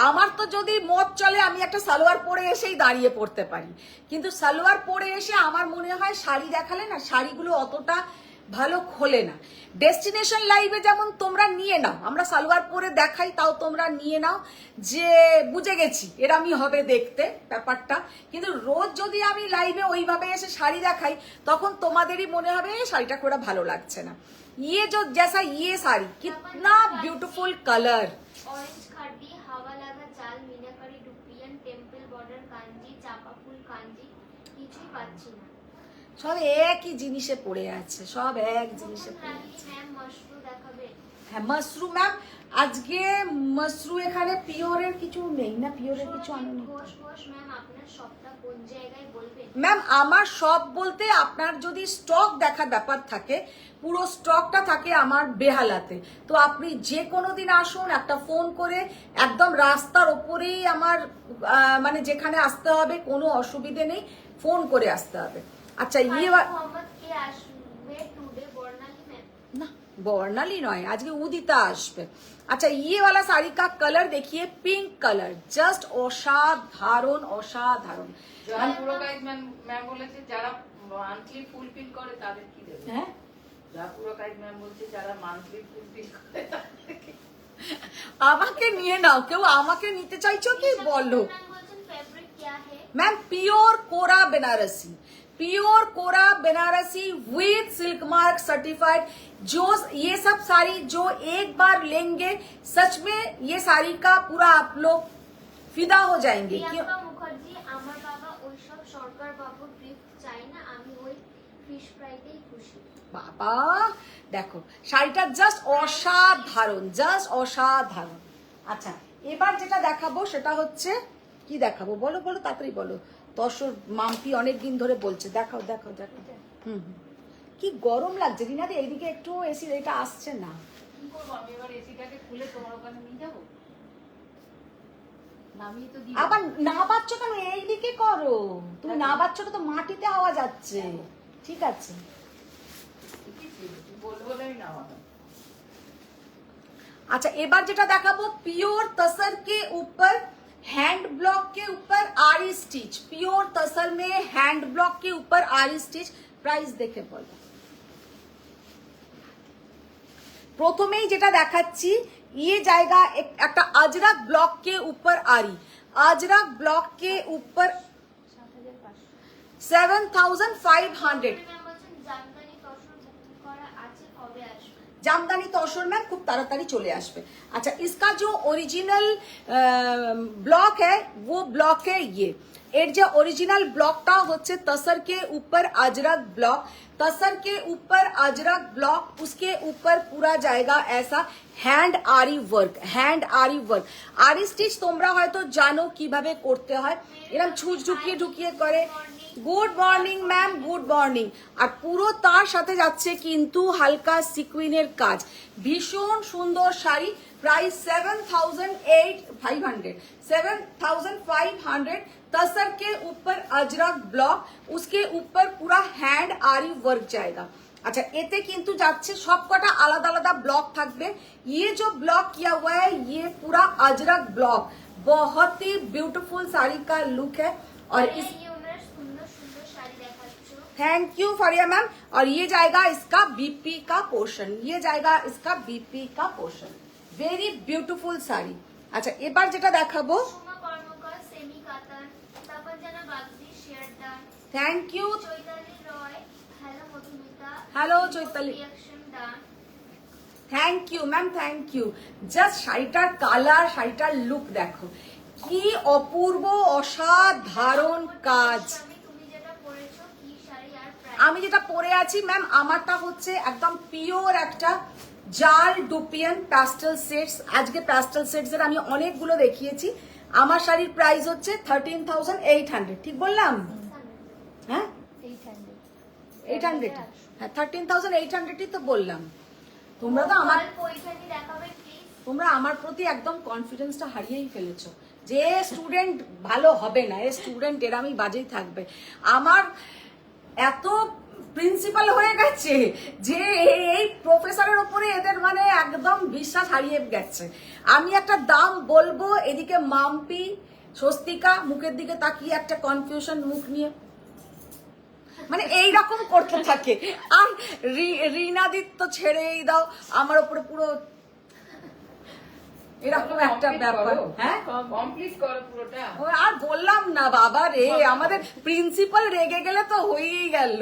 আমার তো যদি মত চলে আমি একটা সালোয়ার পরে এসেই দাঁড়িয়ে পড়তে পারি, কিন্তু সালোয়ার পরে এসে আমার মনে হয় শাড়ি দেখালে না, শাড়িগুলো অতটা ভালো খোলে না। ডেস্টিনেশন লাইভে যেমন তোমরা নিয়ে নাও, আমরা সালোয়ার পরে দেখাই, তাও তোমরা নিয়ে নাও যে বুঝে গেছি এরমই হবে দেখতে ব্যাপারটা। কিন্তু রোজ যদি আমি লাইভে ওইভাবে এসে শাড়ি দেখাই, তখন তোমাদেরই মনে হবে শাড়িটা খুব ভালো লাগছে না। ये जो जैसा ये साड़ी कितना ब्यूटीफुल कलर, অরেঞ্জ খাডি, হাওয়া লাগা চাল, মিনাকারি ডুপিয়ান, টেম্পল বর্ডার কাঞ্জি, চাপা ফুল কাঞ্জি, কিছুই পাচ্ছি না। সব একই জিনিসে পড়ে আছে, সব এক জিনিসে পড়ে আছে। ম্যাম মশরু দেখাবে। হ্যাঁ মাশরু ম্যাম, আজকে মাশরু এখানে পিওরের কিছু নেই না, পিওরের কিছু আনুনি ঘোষ ঘোষ ম্যাম, আপনার শপটা কোন জায়গায় বলবেন? ম্যাম। আমার সব বলতে আপনার যদি স্টক দেখার ব্যাপার থাকে, পুরো স্টকটা থাকে আমার বেহালাতে। তো আপনি যে কোনো দিন আসুন, একটা ফোন করে, একদম রাস্তার ওপরেই আমার মানে যেখানে আসতে হবে, কোনো অসুবিধে নেই, ফোন করে আসতে হবে। अच्छा ये মোহাম্মদ কে আসবে টুডে? বর্ণালী ম্যাম ना, बर्णाली नॉय, आज के उदिता আসবে। अच्छा ये वाला साड़ी का कलर देखिए, पिंक कलर, जस्ट অসাধারণ অসাধারণ। যারা পুরো গাইড ম্যাম বলেছে যারা মান্থলি ফুলফিল করে তাদের কি দেবে? হ্যাঁ যারা পুরো গাইড ম্যাম বলছে যারা মান্থলি ফুলফিল করে তাদের কি? আমাকে নিয়ে নাও, কেউ আমাকে নিতে চাইছো কি বলো। ম্যাম বলছেন ফেব্রিক क्या है? Ma'am pure kora Banarasi, pure kora Banarasi with silk mark certified. जो ये सब साड़ी जो एक बार लेंगे, सच में ये साड़ी का पूरा आप लोग फिदा हो जाएंगे। क्यों? প্রিয়াঙ্কা মুখার্জি, আমার বাবা ওইসব সরকার বাবুর গিফট চাই না, আমি ওই ফিশ ফ্রাইতেই খুশি। বাবা দেখো শাড়িটা জাস্ট অসাধারণ, জাস্ট অসাধারণ। আচ্ছা এবার যেটা দেখাবো সেটা হচ্ছে কি দেখাবো বলো বলো তাড়াতাড়ি বলো। তসর মাম্পি অনেকদিন ধরে বলছে দেখাও দেখাও দেখাও। হুম হুম। কি গরম লাগছে রিনাদি, এইদিকে একটু এসি, এটা আসছে না। কি করবো আমি এবার এসিটাকে খুলে তোমার ওখানে নিয়ে যাবো? নামিয়ে তো দিই। আবার না পাচ্ছ কেন, এইদিকে করো। তুমি না পাচ্ছ তো মাটিতে হাওয়া যাচ্ছে। ঠিক আছে বলবো বলে আমি নামাবো। अच्छा एबार जेटा देखाबो प्योर तसर के ऊपर हैंड ब्लॉक के ऊपर आरी स्टिच, प्योर तसर में हैंड ब्लॉक के ऊपर आरी स्टिच। प्राइस देखे बोलो। প্রথমেই যেটা দেখাচ্ছি ये जाएगा একটা अजरक ब्लॉक के ऊपर आरी, अजरक ब्लॉक के ऊपर 7500। ম্যাম বলছেন জামদানি তসর বুকিং করা আছে, কবে আসবে? জামদানি তসর ম্যাম খুব তাড়াতাড়ি চলে আসবে। अच्छा इसका जो ओरिजिनल ब्लॉक है वो ब्लॉक है ये, এর যে অরিজিনাল ব্লকটা হচ্ছে तसर के ऊपर अजरक ब्लॉक, तसर के ऊपर अजरक ब्लॉक, उसके ऊपर पूरा जाएगा ऐसा হ্যান্ড আরি ওয়ার্ক, হ্যান্ড আরি ওয়ার্ক। আরি স্টিচ তোমরা হয়তো জানো কিভাবে করতে হয়, এরকম ছুঁচ ঢুকিয়ে ঢুকিয়ে করে। Good morning ma'am, good morning. আর পুরো তার সাথে যাচ্ছে কিন্তু হালকা সিকুইনের কাজ, ভীষণ সুন্দর শাড়ি। प्राइस 7500। तसर के ऊपर अजरक ब्लॉक, उसके ऊपर पूरा हैंड आरी वर्क जाएगा। अच्छा এতে কিন্তু যাচ্ছে সবকটা আলাদা আলাদা ব্লক থাকবে। ये जो ब्लॉक किया हुआ है ये पूरा अजरक ब्लॉक, बहुत ही ब्यूटीफुल साड़ी का लुक है। और इस ইউনার সুন্দর সুন্দর শাড়ি দেখাচ্ছো। Thank you Fariya ma'am. और ये जाएगा इसका बीपी का पोर्शन, ये जाएगा इसका बीपी का पोर्शन। Very beautiful sari. अच्छा এবার যেটা দেখাবো, Suma Karmakar semi katan, Tapanjana Bagdi share done. Thank you. Chaitali Roy, hello Madhumita, hello Chaitali, reaction done. Thank you ma'am, thank you. Just শাড়িটার কালার, শাড়িটার লুক দেখো কি অপূর্ব অসাধারণ কাজ। তুমি যেটা পরেছো কি শাড়ি আর প্রাইস? আমি যেটা পরে আছি ম্যাম আমারটা হচ্ছে একদম পিওর একটা জাল ডুপিয়ান প্যাস্টেল সেটস। আজকে প্যাস্টেল সেটস এর আমি অনেকগুলো দেখিয়েছি। আমার শাড়ির প্রাইস হচ্ছে 13,800, ঠিক বললাম? হ্যাঁ 800, হ্যাঁ 13,800ই তো বললাম। তোমরা তো আমার পয়সানি দেখাবে প্লিজ। তোমরা আমার প্রতি একদম কনফিডেন্সটা হারিয়েই ফেলেছো যে স্টুডেন্ট ভালো হবে না, এ স্টুডেন্ট এরামই বাজেই থাকবে। আমার এত প্রিন্সিপাল হয়ে গেছে যে এই প্রফেসরের উপরে এদের মানে একদম বিশ্বাস হারিয়ে গেছে। আমি একটা দাম বলবো, এদিকে মাম্পি স্বস্তিকা মুখের দিকে তাকিয়ে একটা কনফিউশন মুখ নিয়ে মানে এইরকম করতে থাকে। আর রিনাদিত তো ছেড়েই দাও, আমার উপরে পুরো এরকম একটা ব্যাপার। হ্যাঁ কমপ্লিট করো পুরোটা। আর বললাম না বাবা রে, আমাদের প্রিন্সিপাল রেগে গেলে তো হয়েই গেল।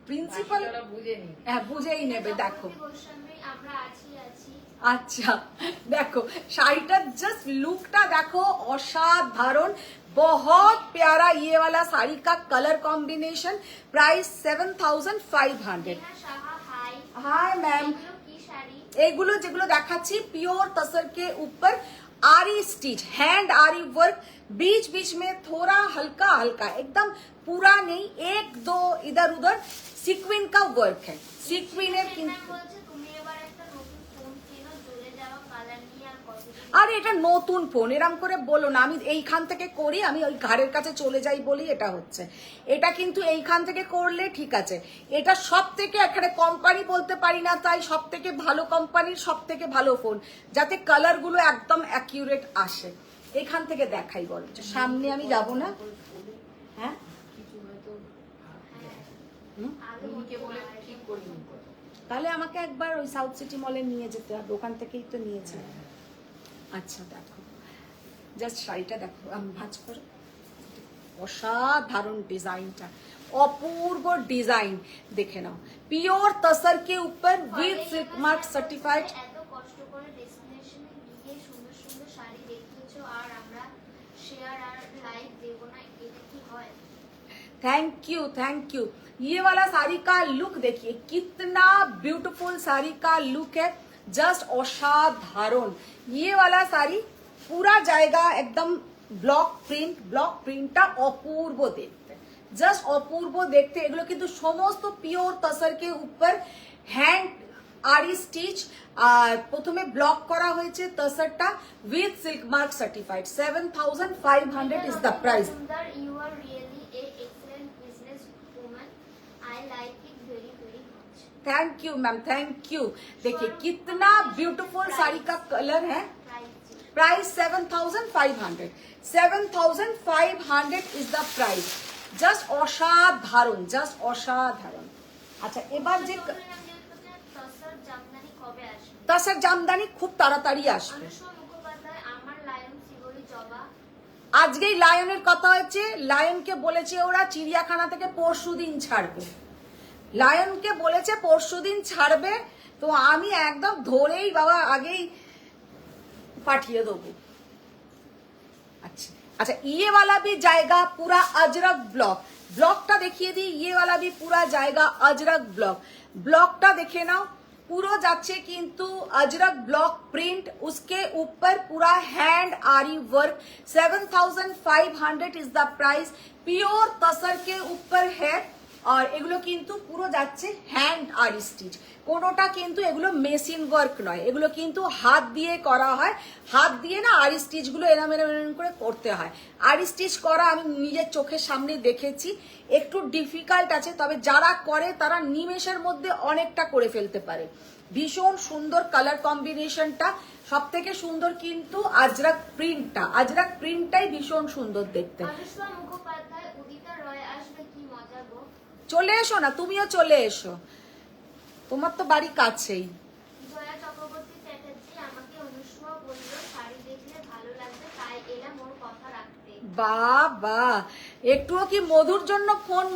প্রিন্সিপাল বুঝে নি, হ্যাঁ বুঝেই নেবে। দেখো গোস্বামী আমরা আছি। अच्छा देखो শাড়িটার জাস্ট লুকটা দেখো অসাধারণ, बहुत प्यारा ये वाला साड़ी का colour combination. Price 7,500। Saha hi. Hi ma'am. এগুলো কি শাড়ি এইগুলো যেগুলো দেখাচ্ছি পিওর तसर के ऊपर आरी स्टिच हैंड आरी वर्क बीच बीच में थोड़ा हल्का हल्का एकदम पूरा नहीं एक दो इधर उधर सीक्वेंस का वर्क है सीक्वेंस ম্যাম বলছে তুমি এবার একটা নতুন ফোন কিনো জ্বলে যাওয়া কালার নিয়ে আর কতদিন আরে এটা নতুন ফোন এরম করে বলো না আমি এইখান থেকে করি আমি ওই ঘাড়ের কাছে চলে যাই বলি এটা হচ্ছে এটা কিন্তু এইখান থেকে করলে ঠিক আছে এটা সব থেকে এখানে কোম্পানি বলতে পারি না তাই সব থেকে ভালো কোম্পানির সব থেকে ভালো ফোন যাতে কালার গুলো একদম অ্যাকিউরেট আসে এখান থেকে দেখাই বল সামনে আমি যাব না হ্যাঁ কিছু হয়তো আগে উনিকে বলে ঠিক করে নিতে হবে। তাহলে আমাকে একবার ওই সাউথ সিটি মলে নিয়ে যেতে হবে ওখান থেকেই তো নিয়েছি আচ্ছা দেখো জাস্ট শাড়িটা দেখো আমি ভাঁজ করে অসাধারণ ডিজাইনটা অপূর্ব ডিজাইন দেখে নাও পিওর तसर के ऊपर विद सिल्क मार्क सर्टिफाइड এত কষ্ট করে ডেস্টিনেশনে গিয়ে সুন্দর সুন্দর শাড়ি দেখিয়েছো আর আমরা শেয়ার আর লাইক দেব না এটা কি হয় थैंक यू ये वाला साड़ी का लुक देखिए कितना ब्यूटीफुल साड़ी का लुक है जस्ट असाधारण ये वाला साड़ी पूरा जाएगा एकदम ब्लॉक प्रिंटটা অপূর্ব দেখতে জাস্ট অপূর্ব দেখতে এগুলো কিন্তু সমস্ত পিওর तसर के ऊपर হ্যান্ড আরি স্টিচ আর প্রথমে ব্লক করা হয়েছে तसरটা with silk mark certified 7500 is the price সুন্দর you are really a excellent business woman I like it very very much thank you ma'am thank you देखिए कितना ब्यूटीफुल साड़ी का कलर है price 7500 is the price just असाधारण अच्छा এবার যে তসর জামদানি কবে আসবে तसर জামদানি খুব তাড়াতাড়ি আসবে অনুষ্মা মুখোপাধ্যায় আমার লায়ন শিবরি জবা আজকেই লায়নের কথা হচ্ছে লায়নকে বলেছে ওরা চিড়িয়াখানা থেকে পরশুদিন ছাড়বে লায়নকে বলেছে পরশুদিন ছাড়বে তো আমি একদম ধরেই বাবা আগেই পাঠিয়ে দেবো अच्छा अच्छा ये वाला भी जाएगा पूरा अजरक ब्लॉकটা দেখিয়ে দিই ये वाला भी पूरा जाएगा अजरक ब्लॉकটা দেখে नाओ पूरा যাচ্ছে কিন্তু अजरक ब्लॉक प्रिंट उसके ऊपर पूरा हैंड आरी work 7500 is the price pure tussar के ऊपर है আর এগুলো কিন্তু পুরো যাচ্ছে হ্যান্ড আরি স্টিচ কোনোটা কিন্তু এগুলো মেশিন ওয়ার্ক নয় এগুলো কিন্তু হাত দিয়ে করা হয় হাত দিয়ে না আরি স্টিচগুলো এরম করে করতে হয় আরি স্টিচ করা আমি নিজের চোখের সামনে দেখেছি একটু ডিফিকাল্ট আছে তবে যারা করে তারা নিমেষের মধ্যে অনেকটা করে ফেলতে পারে ভীষণ সুন্দর কালার কম্বিনেশনটা সব থেকে সুন্দর কিন্তু আজরাক প্রিন্টটাই ভীষণ সুন্দর দেখতে অনুষ্মা মুখোপাধ্যায় উদিতা রয় আসবে কি মজা গো চলে এসো না তুমিও চলে এসো তোমার তো বাড়ি কাছেই জয়া চক্রবর্তী চ্যাটার্জি আমাকে অনুষ্মা বলল শাড়ি দেখলে ভালো লাগবে তাই এলাম ওর কথা রাখতে বাবা একটুও কি মধুর জন্য ফোন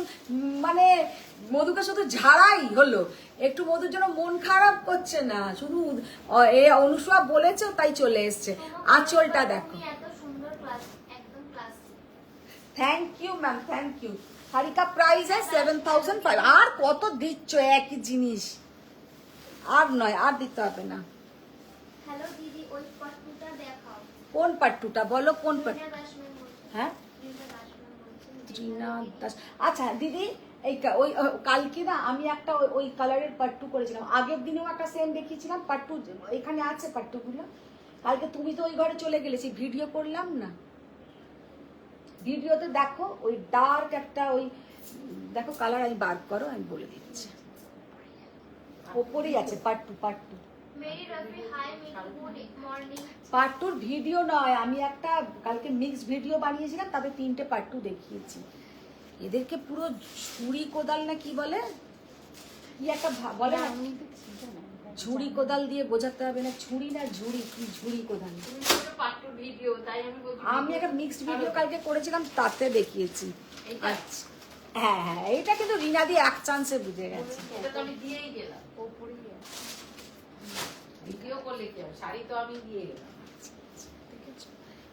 মানে মধুকে শুধু ঝাড়াই হলো একটু মধুর জন্য মন খারাপ করছে না শুধু এ অনুষ্মা বলেছে তাই চলে এসছে আঁচলটা দেখো তুমি এত সুন্দর ক্লাস একদম classic thank you ma'am thank you sari কা প্রাইস है 7500 আর কত দিচ্ছ একই জিনিস আর নয় আর দিতে হবে না হ্যালো দিদি ওই পাট্টুটা দেখাও কোন পাট্টুটা বলো কোন পাট্টু রিনা দাসম্যান বলছে হ্যাঁ রিনা দাসম্যান বলছে রিনা দাস আচ্ছা দিদি এই ওই কালকে না আমি একটা ওই কালারের পাট্টু করেছিলাম আগের দিনেও একটা সেম দেখিয়েছিলাম পাট্টু এখানে আছে পাট্টুগুলো কালকে তুমি তো ওই ঘরে চলে গেলে সেই ভিডিও করলাম না ভিডিওতে দেখো ওই ডার্ক একটা ওই দেখো কালার আমি বার করো আমি বলে দিচ্ছি ওপরেই আছে Pattu Mary Rafi hi Mithu good morning পাট্টুর ভিডিও নয় আমি একটা কালকে মিক্স ভিডিও বানিয়েছিলাম তাতে 3টে পাট্টু দেখিয়েছি এদেরকে পুরো ছুরি কোদাল না কি বলে কি একটা বলে না ঝুড়ি কোদাল দিয়ে বোঝাতে হবে না ছুরি না ঝুড়ি কি ঝুড়ি কোদাল তুমি বলছো পাট্টু ভিডিও তাই আমি বলছি আমি একটা মিক্সড ভিডিও কালকে করেছিলাম তাতে দেখিয়েছি এইটা? আচ্ছা হ্যাঁ এটা কিন্তু রিনা দি এক চান্সে বুঝে গেছে এটা তো আমি দিয়েই গেলাম ওপরেই আছে ভিডিও করলে কি হবে শাড়ি তো আমি দিয়ে গেলাম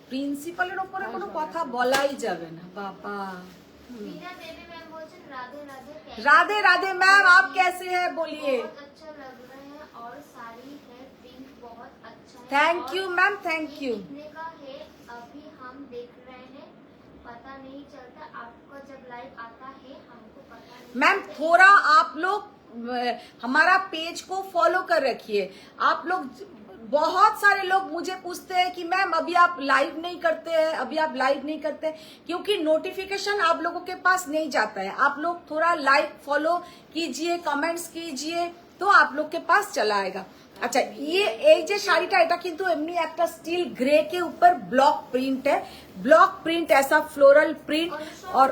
প্রিন্সিপালের ওপরে কোনো কথা বলাই যাবে না বাবা मीना देवी मैम बोलছেন राधे राधे राधे राधे मैम आप कैसे हैं बोलिए बहुत अच्छा लग रहा है और sari thank you ma'am, thank you. कितने का है अभी हम देख रहे हैं, पता नहीं चलता। आपका जब लाइव आता है हमको पता नहीं मैम चलता। थोड़ा आप लोग हमारा पेज को फॉलो कर रखिए। आप लोग, बहुत सारे लोग मुझे पूछते हैं कि मैम अभी आप लाइव नहीं करते हैं, अभी आप लाइव नहीं करते हैं, क्योंकि नोटिफिकेशन आप लोगों के पास नहीं जाता है। आप लोग थोड़ा लाइक फॉलो कीजिए, कमेंट्स कीजिए, तो आप लोग के पास चला आएगा। আচ্ছা এই যে শাড়িটা, এটা কিন্তু এমনি একটা স্টিল গ্রে के ऊपर ब्लॉक प्रिंट है, ब्लॉक प्रिंट ऐसा फ्लोरल प्रिंट। और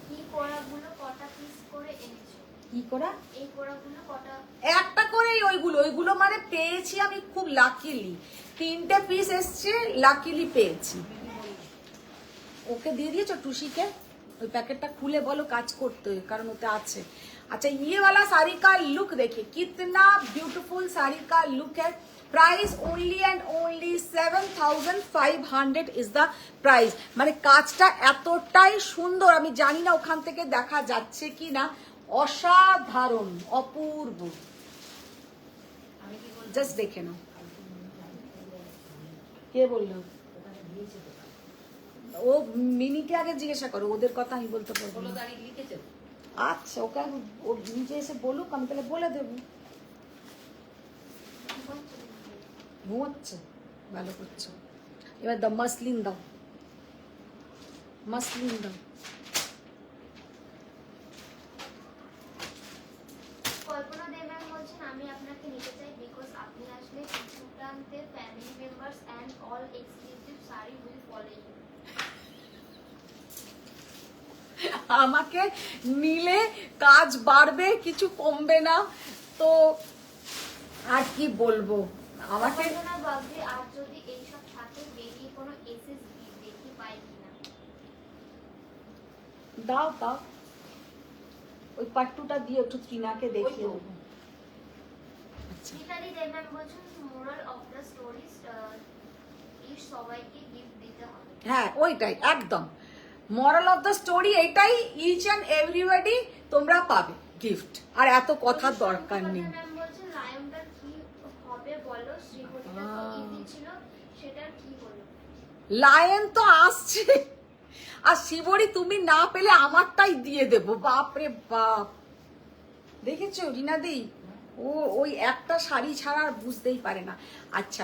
কি কোড়াগুলো কটা পিস করে এনেছো? কি করা এই কোড়াগুলো কটা? একটা করেই ওইগুলো মানে পেয়েছি আমি খুব লাকিলি, 3টে পিস এসছে, লাকিলি পেয়েছি। ওকে দিয়ে দিয়েছো টুসিকে? ওই প্যাকেটটা খুলে বলো কাজ করতে, কারণ ওতে আছে। अच्छा ये वाला साड़ी का लुक देखिए, कितना ब्यूटीफुल साड़ी का लुक है। Price only and only 7500 is the price. মানে কাজটা এতটাই সুন্দর, আমি জানি না ওখান থেকে দেখা যাচ্ছে কি না, অসাধারণ, অপূর্ব। জাস্ট দেখে নাও। কে বললো? ও মিনিকে আগে জিজ্ঞাসা করো, ওদের কথা আমি বলতে পারবো না। আচ্ছা ওকে ও নিজে এসে বলুক, আমি তাহলে বলে দেবো। ঘুমাচ্ছে, ভালো করছো। এবার দাও মসলিন, দাও মসলিন দাও। কল্পনা দে ম্যাম বলছেন আমি আপনাকে নিতে চাই, বিকজ আপনি আসলে কিছুটাতে family members and all exclusive sari will follow you. আমাকে নিলে কাজ বাড়বে, কিছু কমবে না, তো আর কি বলবো। আমাকে কল্পনা বাগদি, আর যদি এইসব থাকে বেরিয়ে কোনো এসএস দেখি পাই কিনা? দাও দাও, ওই পাট্টুটা দিয়ে একটু ত্রিনাকে দেখিয়ে দেবো। আচ্ছা মিতালি দে ম্যাম বলছেন মোরাল অফ দ্য স্টোরিজ এই সবাইকে গিফট দিতে হবে। হ্যাঁ ওইটাই একদম মরাল অফ দ্য স্টোরি, এটাই। ইচ অ্যান্ড এভরিবডি তোমরা পাবে গিফট, আর এত কথার দরকার নেই। ম্যাম বলছেন লায়নটা কি হবে বলো, শ্রীহরিটা তো ইজি ছিল, সেটা কি হলো? লায়ন তো আসছে, আর শিবরি তুমি না পেলে আমারটাই দিয়ে দেবো। বাপরে বাপ, দেখেছো রিনাদি, ও ওই একটা শাড়ি ছাড়া আর বুঝতেই পারে না। আচ্ছা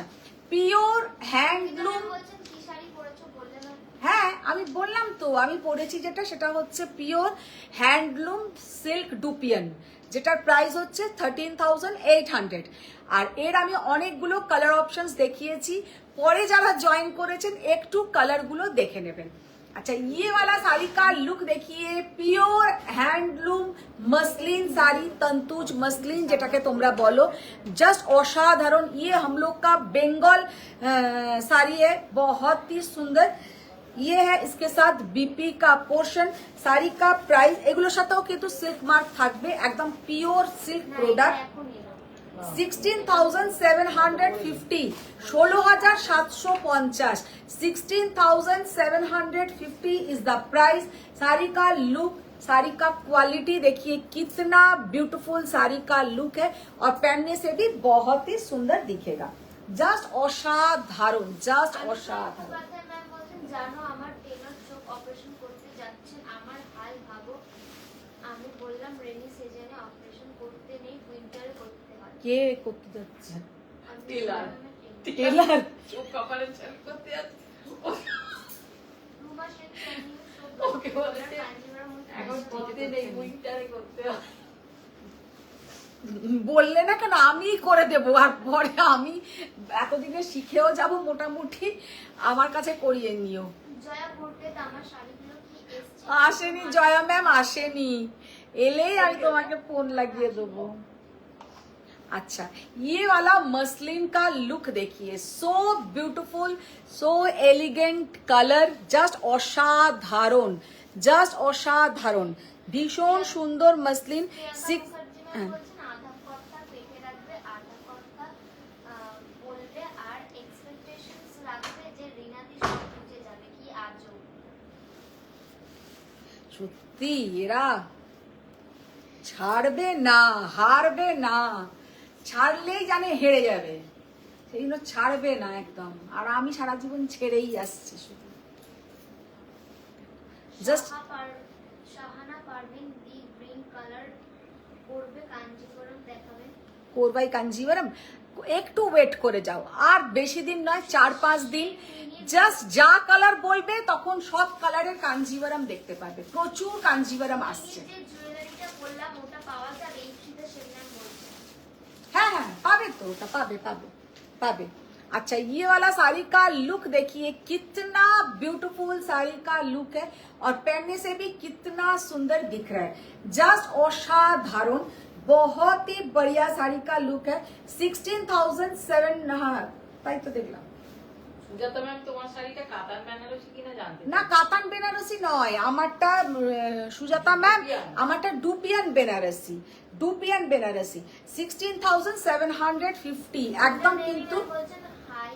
পিওর হ্যান্ডলুম, বলছেন কি শাড়ি পরেছো বললে না? হ্যাঁ আমি বললাম তো, আমি পরেছি যেটা, সেটা হচ্ছে পিওর হ্যান্ডলুম সিল্ক ডুপিয়ান, যেটার প্রাইস হচ্ছে 13,800। আর এর আমি অনেকগুলো কালার অপশনস দেখিয়েছি, পরে যারা জয়েন করেছেন একটু কালারগুলো দেখে নেবেন। अच्छा ये वाला साड़ी का लुक देखिए, pure handloom muslin sari, Tantuja muslin যেটাকে তোমরা বলো, जस्ट असाधारण। ये हम लोग का बंगाल साड़ी है, बहुत ही सुंदर। ये है इसके साथ बीपी का पोर्शन। साड़ी का प्राइस এগুলোর সাথেও কিন্তু সিল্ক মার্ক থাকবে, একদম pure silk product. 16,750, 16,750, 16,750 is the price. Sari का लुक, साड़ी का क्वालिटी देखिए, कितना ब्यूटीफुल साड़ी का लुक है, और पहनने से भी बहुत ही सुंदर दिखेगा। जस्ट असाधारण, जस्ट असाधारण। ম্যাম বলছেন জানো আমার টেলার চোখ অপারেশন করতে যাচ্ছেন, আমার হাল ভাবো। আমি বললাম রেনি সিজনে অপারেশন করতে নেই, উইন্টারে করতে হয়। কে করতে যাচ্ছে? আমি টেলার। বললাম, টেলার। চোখ কপালে চাল করতে যাচ্ছে। রুমা শেখ জানিয়ে সব ওকে বলেছে, কাঞ্জিবরম এখন করতে নেই, উইন্টারে করতে হয়। বললে না কেন, আমি করে দেবো, আর পরে আমি এতদিনে শিখেও যাব মোটামুটি, আমার কাছে করিয়ে নিও। জয়া ঘুরতে আমার শাড়িগুলো কি এসছে? আসেনি জয়া ম্যাম, আসেনি, এলেই আমি তোমাকে ফোন লাগিয়ে দেবো। अच्छा ये वाला मसलिन का लुक देखिए, so beautiful, so elegant colour, just असाधारण, जस्ट असाधारण, भीषण सुंदर मसलिन। সিক্স বলছেন আধা কর্তা পেটে রাখবে, আধা কর্তা বলবে, আর এক্সপেকটেশনস রাখবে যে রিনাদি সব বুঝে যাবে। কি আজব। সত্যি এরা ছাড়বে না, হারবে না, ছাড়লেই জানে হেরে যাবে। সেই জন্য ছাড়বে না একদম, আর আমি সারা জীবন ছেড়েই আসছি শুধু। জাস্ট শাহানা পারভিন দি গ্রিন কালার করবে, কাঞ্জিপুরম দেখাবেন। কোরবাই কাঞ্জিভারাম, একটু ওয়েট করে যাও, আর বেশি দিন নয়, 4-5 দিন। জাস্ট যা কালার বলবে তখন সব কালারের কাঞ্জিভারাম দেখতে পাবে, প্রচুর কাঞ্জিভারাম আসছে। যে জুয়েলারিটা বললাম ওটা পাওয়া যাবে এই শীতে, সেদিন বলছে। हाँ हाँ पावे तो ओटा पावे पावे पावे। अच्छा ये वाला साड़ी का लुक देखिए, कितना ब्यूटीफुल साड़ी का लुक है और पहनने से भी कितना सुंदर दिख रहा है। जस्ट असाधारण, बहुत ही बढ़िया साड़ी का लुक है। 16,700, हाँ ताई तो देखलाम। সুজাতা ম্যাম তোমার শাড়িটা কাতান বেনারসি কিনা জানতে না কাতান বেনারসি নয় আমারটা, সুজাতা ম্যাম আমারটা ডুপিয়ান বেনারসি, ডুপিয়ান বেনারসি 16,750 একদম। কিন্তু বলছেন हाय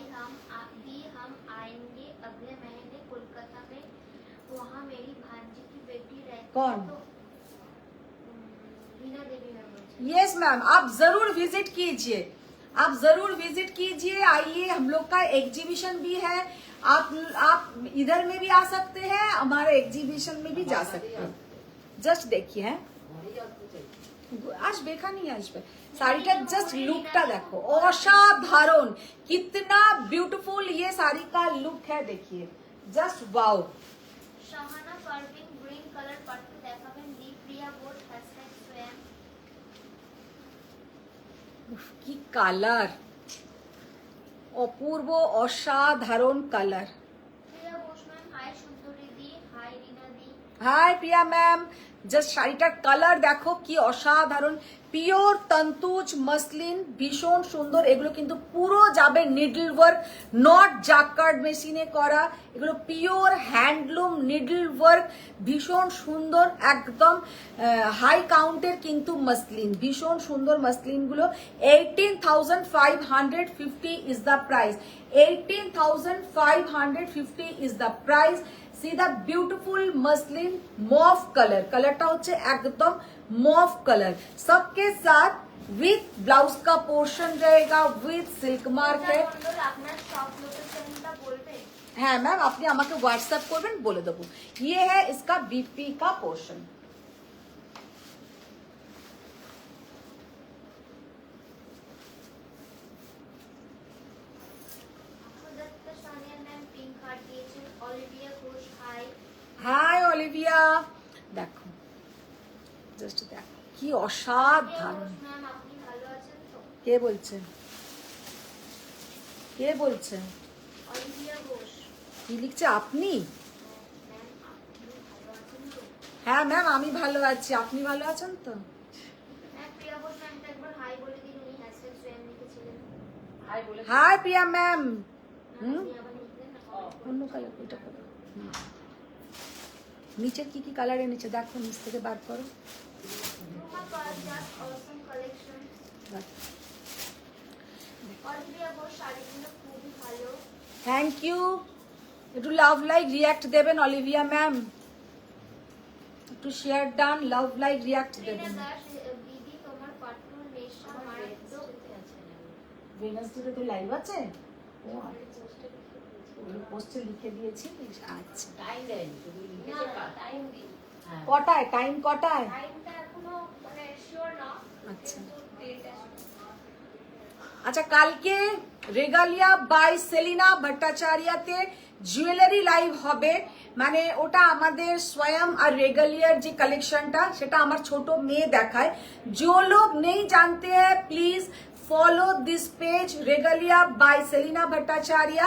हम आएंगे अगले महीने कोलकाता में, वहाँ मेरी भांजी की बेटी रहती है। कौन? तो रीना देवी मैम बोलছেন। यस मैम, आप जरूर विजिट कीजिए, आप जरूर विजिट कीजिए, आइए। हम लोग का एग्जीबिशन भी है, आप इधर में भी आ सकते हैं, हमारे एग्जीबिशन में भी जा सकते हैं। जस्ट देखिए हैं, আসবে এখানেই আসবে। শাড়িটা জাস্ট লুকটা দেখো, অসাধারণ, कितना ब्यूटीफुल ये साड़ी का लुक है, देखिए just wow. Shahana Parvin green colour pattu দেখাবেন, দি প্রিয়া বোট #स्वयं। কি কালার, অপূর্ব অসাধারণ colour. Priya Bose ma'am hi সুন্দরী দি, হাই রিনা দি। হাই প্রিয়া ম্যাম, জাস্ট শাড়িটার কালার দেখো কি অসাধারণ, পিওর তন্তুজ মসলিন, ভীষণ সুন্দর। এগুলো কিন্তু পুরো যাবে নিডল ওয়ার্ক, নট জাকার্ড মেশিনে করা, এগুলো পিওর হ্যান্ডলুম নিডল ওয়ার্ক, ভীষণ সুন্দর, একদম হাই কাউন্টের কিন্তু মসলিন, ভীষণ সুন্দর মসলিনগুলো। 18,550 is the price, 18,550 is the price. See the beautiful muslin mauve colour, कलरটা হচ্ছে একদম मॉफ कलर, सबके साथ विथ ब्लाउज का पोर्शन रहेगा, विथ सिल्क मार्क है। আপনার সব লোকেশনটা বলবেন। হ্যাঁ ম্যাম, আপনি আমাকে হোয়াটসঅ্যাপ করবেন, বলে দেবো। ये है इसका बीपी का पोर्शन। হাই অলিভিয়া, দেখো জাস্ট দেখো কি অসাধারণ। ম্যাম আপনি ভালো আছেন তো? কে বলছেন, কে বলছেন? অলিভিয়া ঘোষ। কি লিখছে আপনি? ম্যাম আপনি ভালো আছেন তো? হ্যাঁ ম্যাম আমি ভালো আছি, আপনি ভালো আছেন তো? হ্যাঁ প্রিয়া ঘোষ ম্যামটা একবার হাই বলে দিন, উনি #स्वयं লিখেছিলেন। হাই বলে হাই প্রিয়া ম্যাম। আপনি আবার লিখলেন না? অন্য কালার ওইটা করো। নিচের কি কি কালার এনেছে দেখো, নিচ থেকে বার করো। Ruma Pal just awesome collection. Olivia Ghosh শাড়িগুলো খুবই ভালো। Thank you. একটু লাভ লাইক রিয়াক্ট দেবেন অলিভিয়া ম্যাম, একটু share done, love like react দেবেন। রিনা দাস দিদি তোমার পাট্টু নেশা মারাত্মক। ওয়েডনেসডে তো লাইভ আছে, ও পোস্টে লিখে দিয়েছি। আচ্ছা টাইম দেয়নি, শুধু লিখেছে টাইম দিই। হ্যাঁ কটায়, টাইম কটায়? টাইমটা এখনো মানে শিওর না। আচ্ছা ডেট আচ্ছা, কালকে রেগালিয়া বাই সেলিনা ভট্টাচার্যতে জুয়েলারি লাইভ হবে, মানে ওটা আমাদের स्वयं আর রেগালিয়ার যে কালেকশনটা সেটা আমার ছোট মেয়ে দেখায়। जो लोग नहीं जानते हैं please follow this page Regalia by Selina Bhattacharya,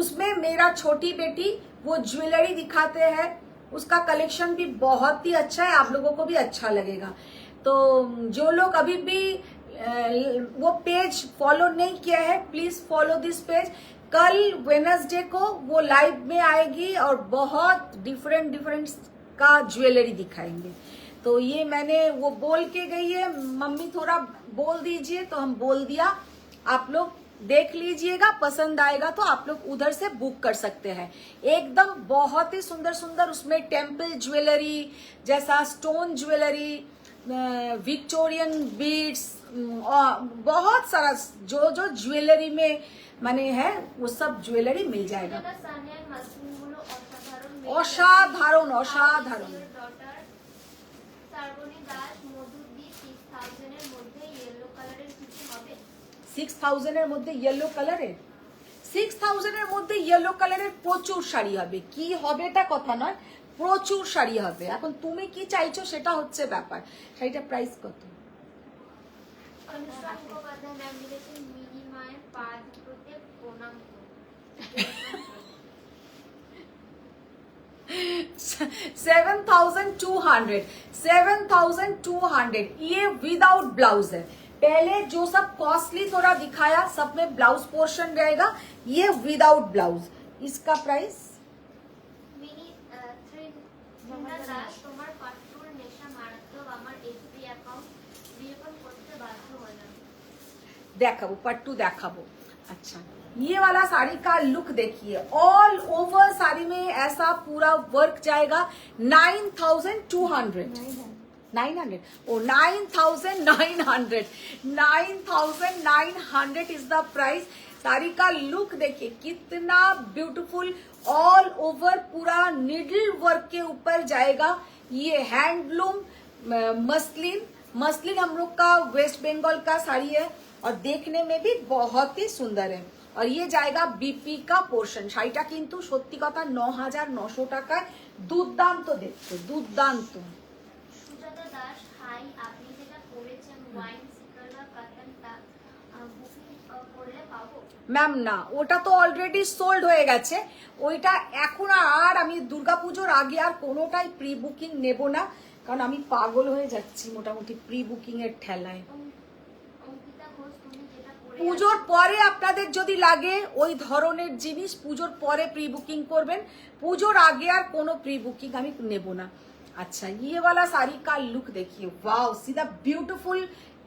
उसमें मेरा छोटी बेटी वो ज्वेलरी दिखाते हैं, उसका कलेक्शन भी बहुत ही अच्छा है, आप लोगों को भी अच्छा लगेगा। तो जो लोग अभी भी वो पेज फॉलो नहीं किया है प्लीज फॉलो दिस पेज। कल वेडनेसडे को वो लाइव में आएगी और बहुत डिफरेंट डिफरेंट का ज्वेलरी दिखाएंगे। तो ये मैंने वो बोल के गई है, मम्मी थोड़ा बोल दीजिए, तो हम बोल दिया। आप लोग देख लीजिएगा, पसंद आएगा तो आप लोग उधर से बुक कर सकते हैं। एकदम बहुत ही सुंदर सुंदर उसमें टेम्पल ज्वेलरी जैसा, स्टोन ज्वेलरी, विक्टोरियन बीड्स, बहुत सारा जो जो ज्वेलरी में माने है वो सब ज्वेलरी मिल जाएगा। এটা সানিয়ার মাসলিনগুলো অসাধারণ। অসাধারণ, অসাধারণ। ডটার শ্রাবণী দাস মধুদি 6000 এর মধ্যে ইয়েলো কালারের কিছু হবে? 6000 এর মধ্যে ইয়েলো কালারের, 6000 এর মধ্যে ইয়েলো কালারের প্রচুর শাড়ি হবে। কি হবে এটা কথা নয়, প্রচুর শাড়ি হবে। এখন তুমি কি চাইছো সেটা হচ্ছে ব্যাপার। শাড়িটা প্রাইস কত? অনুষ্কা মুখোপাধ্যায় ম্যাম লিখেছেন মিনি মায়ের পা দুটোতে প্রণাম করুন। 7200, 7200 ये विदाउट ब्लाउज है। पहले जो सब कॉस्टली थोड़ा दिखाया सब में ब्लाउज पोर्शन रहेगा, ये विदाउट ब्लाउज। इसका प्राइस মিনি ত্রিনা দাস তোমার পাট্টুর নেশা মারাত্মক, আমার এফবি অ্যাকাউন্ট রিওপেন করতে বাধ্য হলাম। देखाबो, पट्टू देखाबो। अच्छा, ये वाला साड़ी का लुक देखिए, ऑल ओवर साड़ी में ऐसा पूरा वर्क जाएगा। 9200, 900, ओ 9900, 9900 इज द प्राइस। साड़ी का लुक देखिए कितना ब्यूटीफुल, ऑल ओवर पूरा निडल वर्क के ऊपर जाएगा। ये हैंडलूम मसलिन, मसलिन हम लोग का वेस्ट बंगाल का साड़ी है और देखने में भी बहुत ही सुंदर है। और ये जाएगा बीपी का पोर्शन। শাড়িটা কিন্তু সত্যি কথা 9900 টাকায় দুর্দান্ত দেখতে, দুর্দান্ত। সুজাতা দাস হাই, আপনি যেটা পড়েছেন ওয়াইন সিকালা কাতানটা বুকিং করলে পাবো? ম্যাম না, ওটা তো অলরেডি সোল্ড হয়ে গেছে। ওইটা এখন আর আমি দুর্গাপুজোর আগে আর কোনোটাই প্রি বুকিং নেব না, কারণ আমি পাগল হয়ে যাচ্ছি মোটামুটি প্রি বুকিং এর ঠেলায়। অঙ্কিতা ঘোষ তুমি যেটা পড়ে পুজোর পরে আপনাদের যদি লাগে ওই ধরনের জিনিস পুজোর পরে প্রি বুকিং করবেন, পুজোর আগে আর কোনো প্রি বুকিং আমি নেব না। अच्छा, ये वाला साड़ी का लुक देखिए, वाओ, सीधा ब्यूटीफुल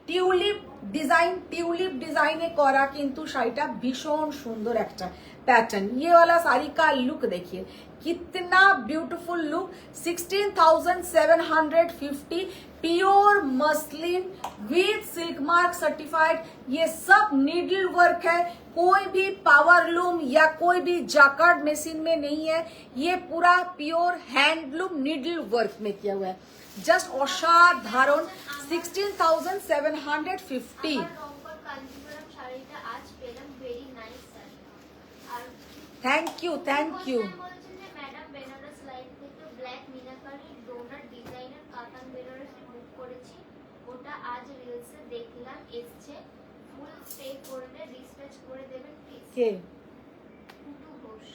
টিউলিপ ডিজাইন, টিউলিপ ডিজাইনে করা কিন্তু শাড়িটা ভীষণ সুন্দর একটা প্যাটার্ন। ये वाला साड़ी का लुक देखिए कितना beautiful look. 16750 pure muslin with silk mark certified. ये सब नीडल वर्क है, कोई भी पावर लूम या कोई भी जैकार्ड मशीन में नहीं है। ये पूरा प्योर हैंडलूम नीडल वर्क में किया हुआ है। जस्ट असाधारण 16,750। আমার রংপুর কাঞ্জিপুরম শাড়িটা আজ পেলাম, ভেরি নাইস শাড়ি। আর थैंक यू, थैंक यू। বলছেন যে ম্যাডাম বেনারস লাইন থেকে ব্ল্যাক মিনাকারি ডোনাট ডিজাইনের কাতান বেনারসি বুক করেছি, ওটা আজ রিলসে দেখলাম এসছে। ফুল পে করলে ডিসপ্যাচ করে দেবেন প্লিজ। কে? টুটু ঘোষ।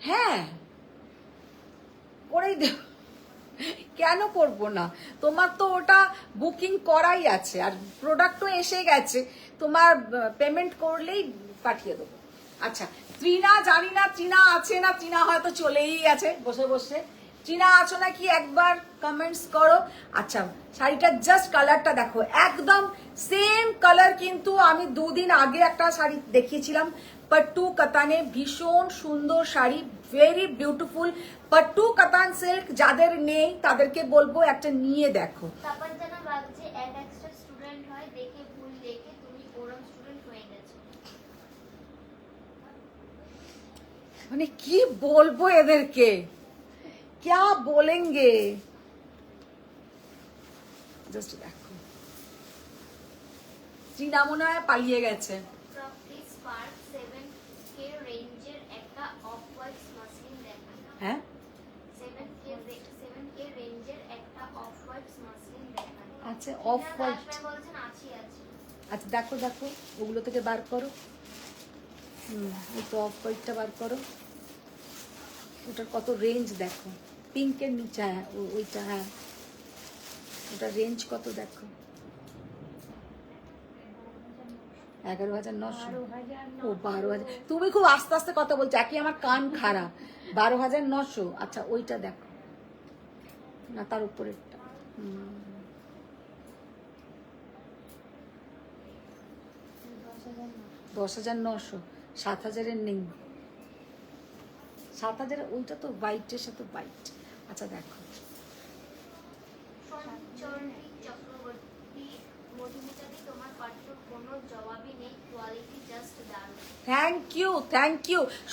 হ্যাঁ, করেই দেব, কেন করব না? তোমার তো ওটা বুকিং করাই আছে আর প্রোডাক্টও এসে গেছে, তোমার পেমেন্ট করলেই পাঠিয়ে দেবো। আচ্ছা, ত্রিনা জানি না ত্রিনা আছে না, ত্রিনা হয়তো চলেই গেছে বসে বসে। ত্রিনা আছো নাকি একবার কমেন্টস করো। আচ্ছা, শাড়িটার জাস্ট কালারটা দেখো, একদম সেম কালার কিন্তু আমি দুদিন আগে একটা শাড়ি দেখিয়েছিলাম पट्टू कताने, भीषण सुंदर शाड़ी, वेरी ब्यूटीफुल पट्टू कतान सिल्क। যাদের নেই তাদেরকে বলবো একটা নিয়ে দেখো। তাপঞ্জনা বাগচি এক এক্সট্রা স্টুডেন্ট হয় দেখে ভুল দেখে তুমি ওরম স্টুডেন্ট হয়ে গেছো। মানে কি বলবো এদেরকে, क्या बोलेंगे? জাস্ট দেখো, ত্রিনা মনে হয় পালিয়ে গেছে। প্রপার্টি স্পার্ক 7K রেঞ্জের একটা অফ হোয়াইট মাসলিন দেখান। হ্যাঁ, 7K রেঞ্জের একটা অফ হোয়াইট মাসলিন দেখান। আচ্ছা, অফ হোয়াইট। আপনি বলছেন আছে আছে। আচ্ছা দেখো দেখো, ওগুলো থেকে বার করো। এই তো অফ হোয়াইটটা বার করো, ওটার কত রেঞ্জ দেখো। পিঙ্কের নিচে, হ্যাঁ ওইটা, হ্যাঁ ওটার রেঞ্জ কত দেখো, 11,900। ও 12,000। তুমি খুব আস্তে আস্তে কথা বলছো, একই আমার কান খারাপ। 12,900। আচ্ছা, ওইটা দেখো না, তার উপরেরটা। 10,900। 7,000-এর নেই, 7,000 ওইটা তো হোয়াইটের সাথে হোয়াইট। আচ্ছা দেখো, সঞ্চরী চক্রবর্তী ইউ।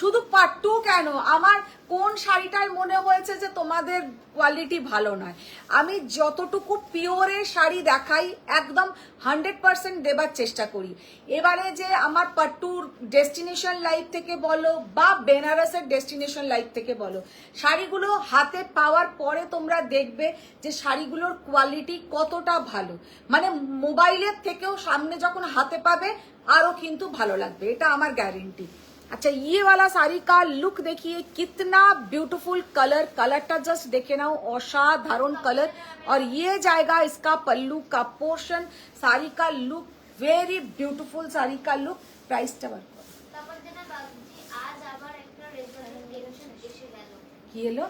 শুধু পাট্টু কেন, আমার কোন শাড়িটায় মনে হয়েছে যে তোমাদের কোয়ালিটি ভালো নয়? আমি যতটুকু পিওরের শাড়ি দেখাই একদম 100% দেবার চেষ্টা করি। এবারে যে আমার পাট্টুর ডেস্টিনেশন লাইফ থেকে বলো বা বেনারসের ডেস্টিনেশন লাইফ থেকে বলো, শাড়িগুলো হাতে পাওয়ার পরে তোমরা দেখবে যে শাড়িগুলোর কোয়ালিটি কতটা ভালো। মানে মোবাইলের থেকেও সামনে যখন হাতে পাবে আরো কিন্তু ভালো লাগবে, এটা আমার গ্যারেंटी। अच्छा, ये वाला साड़ी का लुक देखिए, कितना ब्यूटीफुल कलरটা জাস্ট দেখে নাও, অসাধারণ কালার। और ये जाएगा इसका पल्लू का पोर्शन। साड़ी का लुक वेरी ब्यूटीफुल, साड़ी का लुक। प्राइसটা বার করো। তারপর যেটা বাবজি আজ আবার একটা রেজাল্টের টেনশন এসে গেল। কি এলো?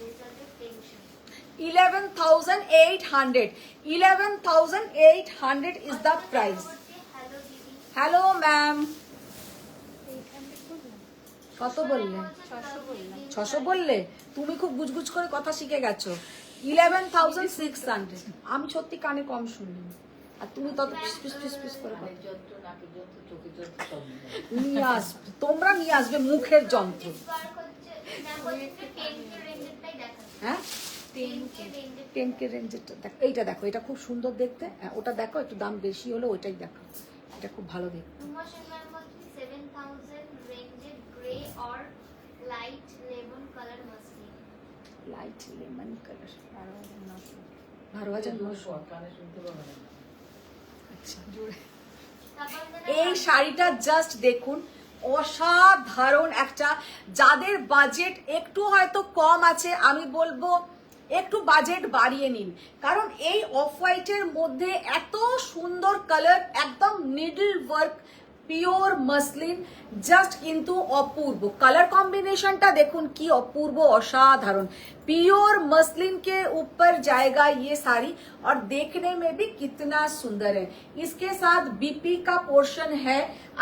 রেজাল্টের tension. 11,800 11,800 is the price। Hello দিদি। হ্যালো ম্যাম, কত বললে? 600 বললে? তুমি খুব গুজগুজ করে কথা শিখে গেছো। 11,600। আমি সত্যি কানে কম শুনি, আর তুমি তত পিস পিস পিস পিস করে কথা। কানের যন্ত্র, নাকের যন্ত্র, চোখের যন্ত্র সব নিয়ে যাবে। নিয়ে আসবে, তোমরা নিয়ে আসবে মুখের যন্ত্র। ডিসকাউন্ট হচ্ছে ম্যাম বলছে 10K রেঞ্জেরটাই দেখাচ্ছে। হ্যাঁ, 10K রেঞ্জের 10K রেঞ্জেরটা দেখো, এইটা দেখো, এটা খুব সুন্দর দেখতে। হ্যাঁ, ওটা দেখো, একটু দাম বেশি হলো, ওইটাই দেখো, এটা খুব ভালো দেখতে। প্রমোশন ম্যাম বলছে 7000 রেঞ্জের grey or light lemon colour muslin. Light lemon colour 12,900। কানে শুনতে পাবে না। আচ্ছা, জোরে। তারপর যেটা এই শাড়িটা জাস্ট দেখুন, অসাধারণ একটা। যাদের বাজেট একটু হয়তো কম আছে, আমি বলবো একটু বাজেট বাড়িয়ে নিন, কারণ এই অফ হোয়াইটের মধ্যে এত সুন্দর কালার, একদম needle work pure muslin, just কিন্তু অপূর্ব। কালার कॉम्बिनेशनটা দেখুন কি অপূর্ব, অসাধারণ। प्योर मसलिन के ऊपर जाएगा ये साड़ी, और देखने में भी कितना सुंदर है। इसके साथ बीपी का पोर्शन है,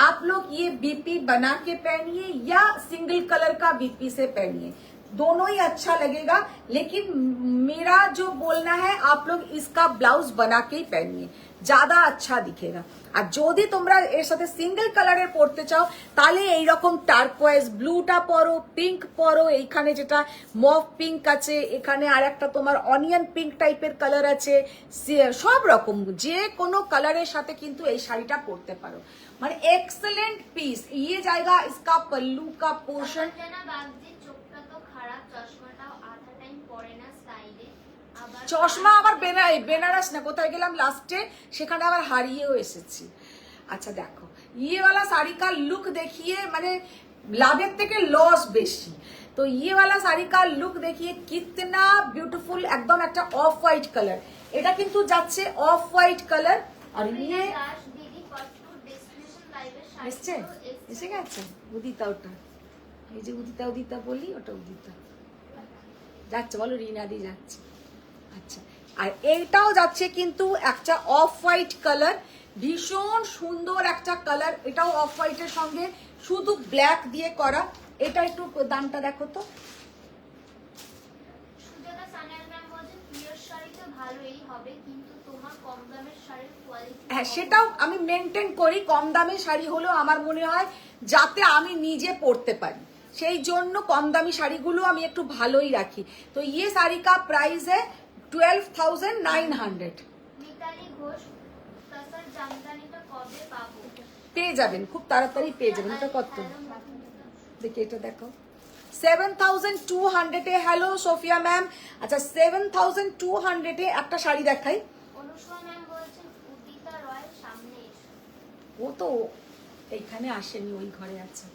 आप लोग ये बीपी बना के पहनिए या सिंगल कलर का बीपी से पहनिए, दोनों ही अच्छा लगेगा। लेकिन मेरा जो बोलना है, आप लोग इसका ब्लाउज बना के ही पहनिए, ज्यादा अच्छा दिखेगा। আর যদি তোমরা এর সাথে সিঙ্গেল কালারের পরতে চাও, তাহলে এইরকম টার্কোয়েজ ব্লুটা পরো, পিঙ্ক পরো, এইখানে যেটা মভ পিঙ্ক আছে, এখানে আর একটা তোমার অনিয়ন পিঙ্ক টাইপের কালার আছে, সব রকম যে কোনো কালারের সাথে কিন্তু এই শাড়িটা পরতে পারো। মানে এক্সেলেন্ট পিস। ইয়ে জায়গা ইসকা পল্লু কা পোর্শন। জানা বাগজি চোখটা তো খারাপ, চশমাটাও আধা টাইম পরে না স্টাইলে। আবার চশমা আবার বেনারস না, কোথায় গেলাম লাস্টে, সেখানে আবার হারিয়েও এসেছি। আচ্ছা দেখো, ইয়ে वाला শাড়ি কা লুক দেখিয়ে, মানে লাভের থেকে লস বেশি। তো ইয়ে वाला শাড়ি কা লুক দেখিয়ে, কিতনা বিউটিফুল, একদম একটা অফ হোয়াইট কালার। এটা কিন্তু যাচ্ছে অফ হোয়াইট কালার। আর ইয়ে দাস দিদি পট্টু ডেস্টিনেশন লাইভের এসছে, শাড়িগুলো এসে গেছে। উদিতা, ওটা এই যে উদিতা বলি, ওটা উদিতা যাচ্ছে, বলো রিনাদি যাচ্ছে। আচ্ছা, আর এইটাও যাচ্ছে কিন্তু একটা অফ হোয়াইট কালার, ভীষণ সুন্দর একটা কালার। এটাও অফ হোয়াইটের সঙ্গে শুধু ব্ল্যাক দিয়ে করা। এটা একটু দামটা দেখো তো। সুজাতা সানিয়াল ম্যাম বলছেন পিওর শাড়ি তো ভালোই হবে, কিন্তু তোমার কম দামের শাড়ির কোয়ালিটি। হ্যাঁ, সেটাও আমি মেনটেন করি। কম দামি শাড়ি হলেও আমার মনে হয় যাতে আমি নিজে পরতে পারি, সেই জন্য কম দামি শাড়িগুলো আমি একটু ভালোই রাখি। তো ইয়ে শাড়ি কা প্রাইস है 12,900। মিতালি ঘোষ তাসার জামদানিটা কবে পাবো? পেয়ে যাবেন, খুব তাড়াতাড়ি পেয়ে যাবেন। এটা কত দেখি, এটা দেখো 7,200 এ। Hello Sophia ma'am. আচ্ছা, 7,200 এ একটা শাড়ি দেখাই। অনুষ্কা ম্যাম বলছেন উদিতা রয় সামনে এসো। ও তো এইখানে আসেনি, ওই ঘরে আছে।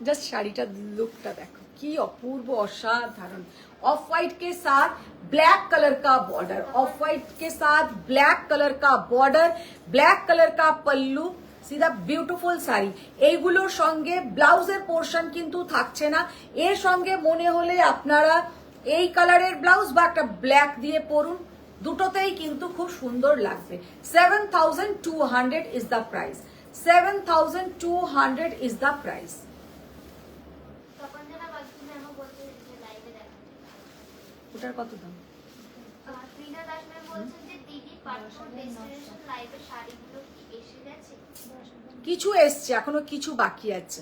जस्ट শাড়িটা लुकটা দেখো কি অপূর্ব, অসাধারণ। ऑफ व्हाइट के साथ ब्लैक कलर का बॉर्डर, ऑफ व्हाइट के साथ ब्लैक कलर का बॉर्डर, ब्लैक कलर का पल्लू, सीधा ब्यूटीफुल শাড়ি। এইগুলোর সঙ্গে ব্লাউজের পোর্শন কিন্তু থাকছে না। এর সঙ্গে মনে হলে আপনারা এই কালারের ব্লাউজ বা একটা ব্ল্যাক দিয়ে পরুন, দুটোতেই কিন্তু খুব সুন্দর লাগবে। 7,200 is the price, 7,200 is the price। তখন যেন বাকি ম্যামও বলতে যে লাইভে দেখাচ্ছে। ওটার কত দাম? ত্রিনা দাস ম্যাম বলছেন যে দিদি পাটপুর ডেস্টিনেশন লাইভে শাড়িগুলো কি এসে গেছে? কিছু এসছে, এখনো কিছু বাকি আছে।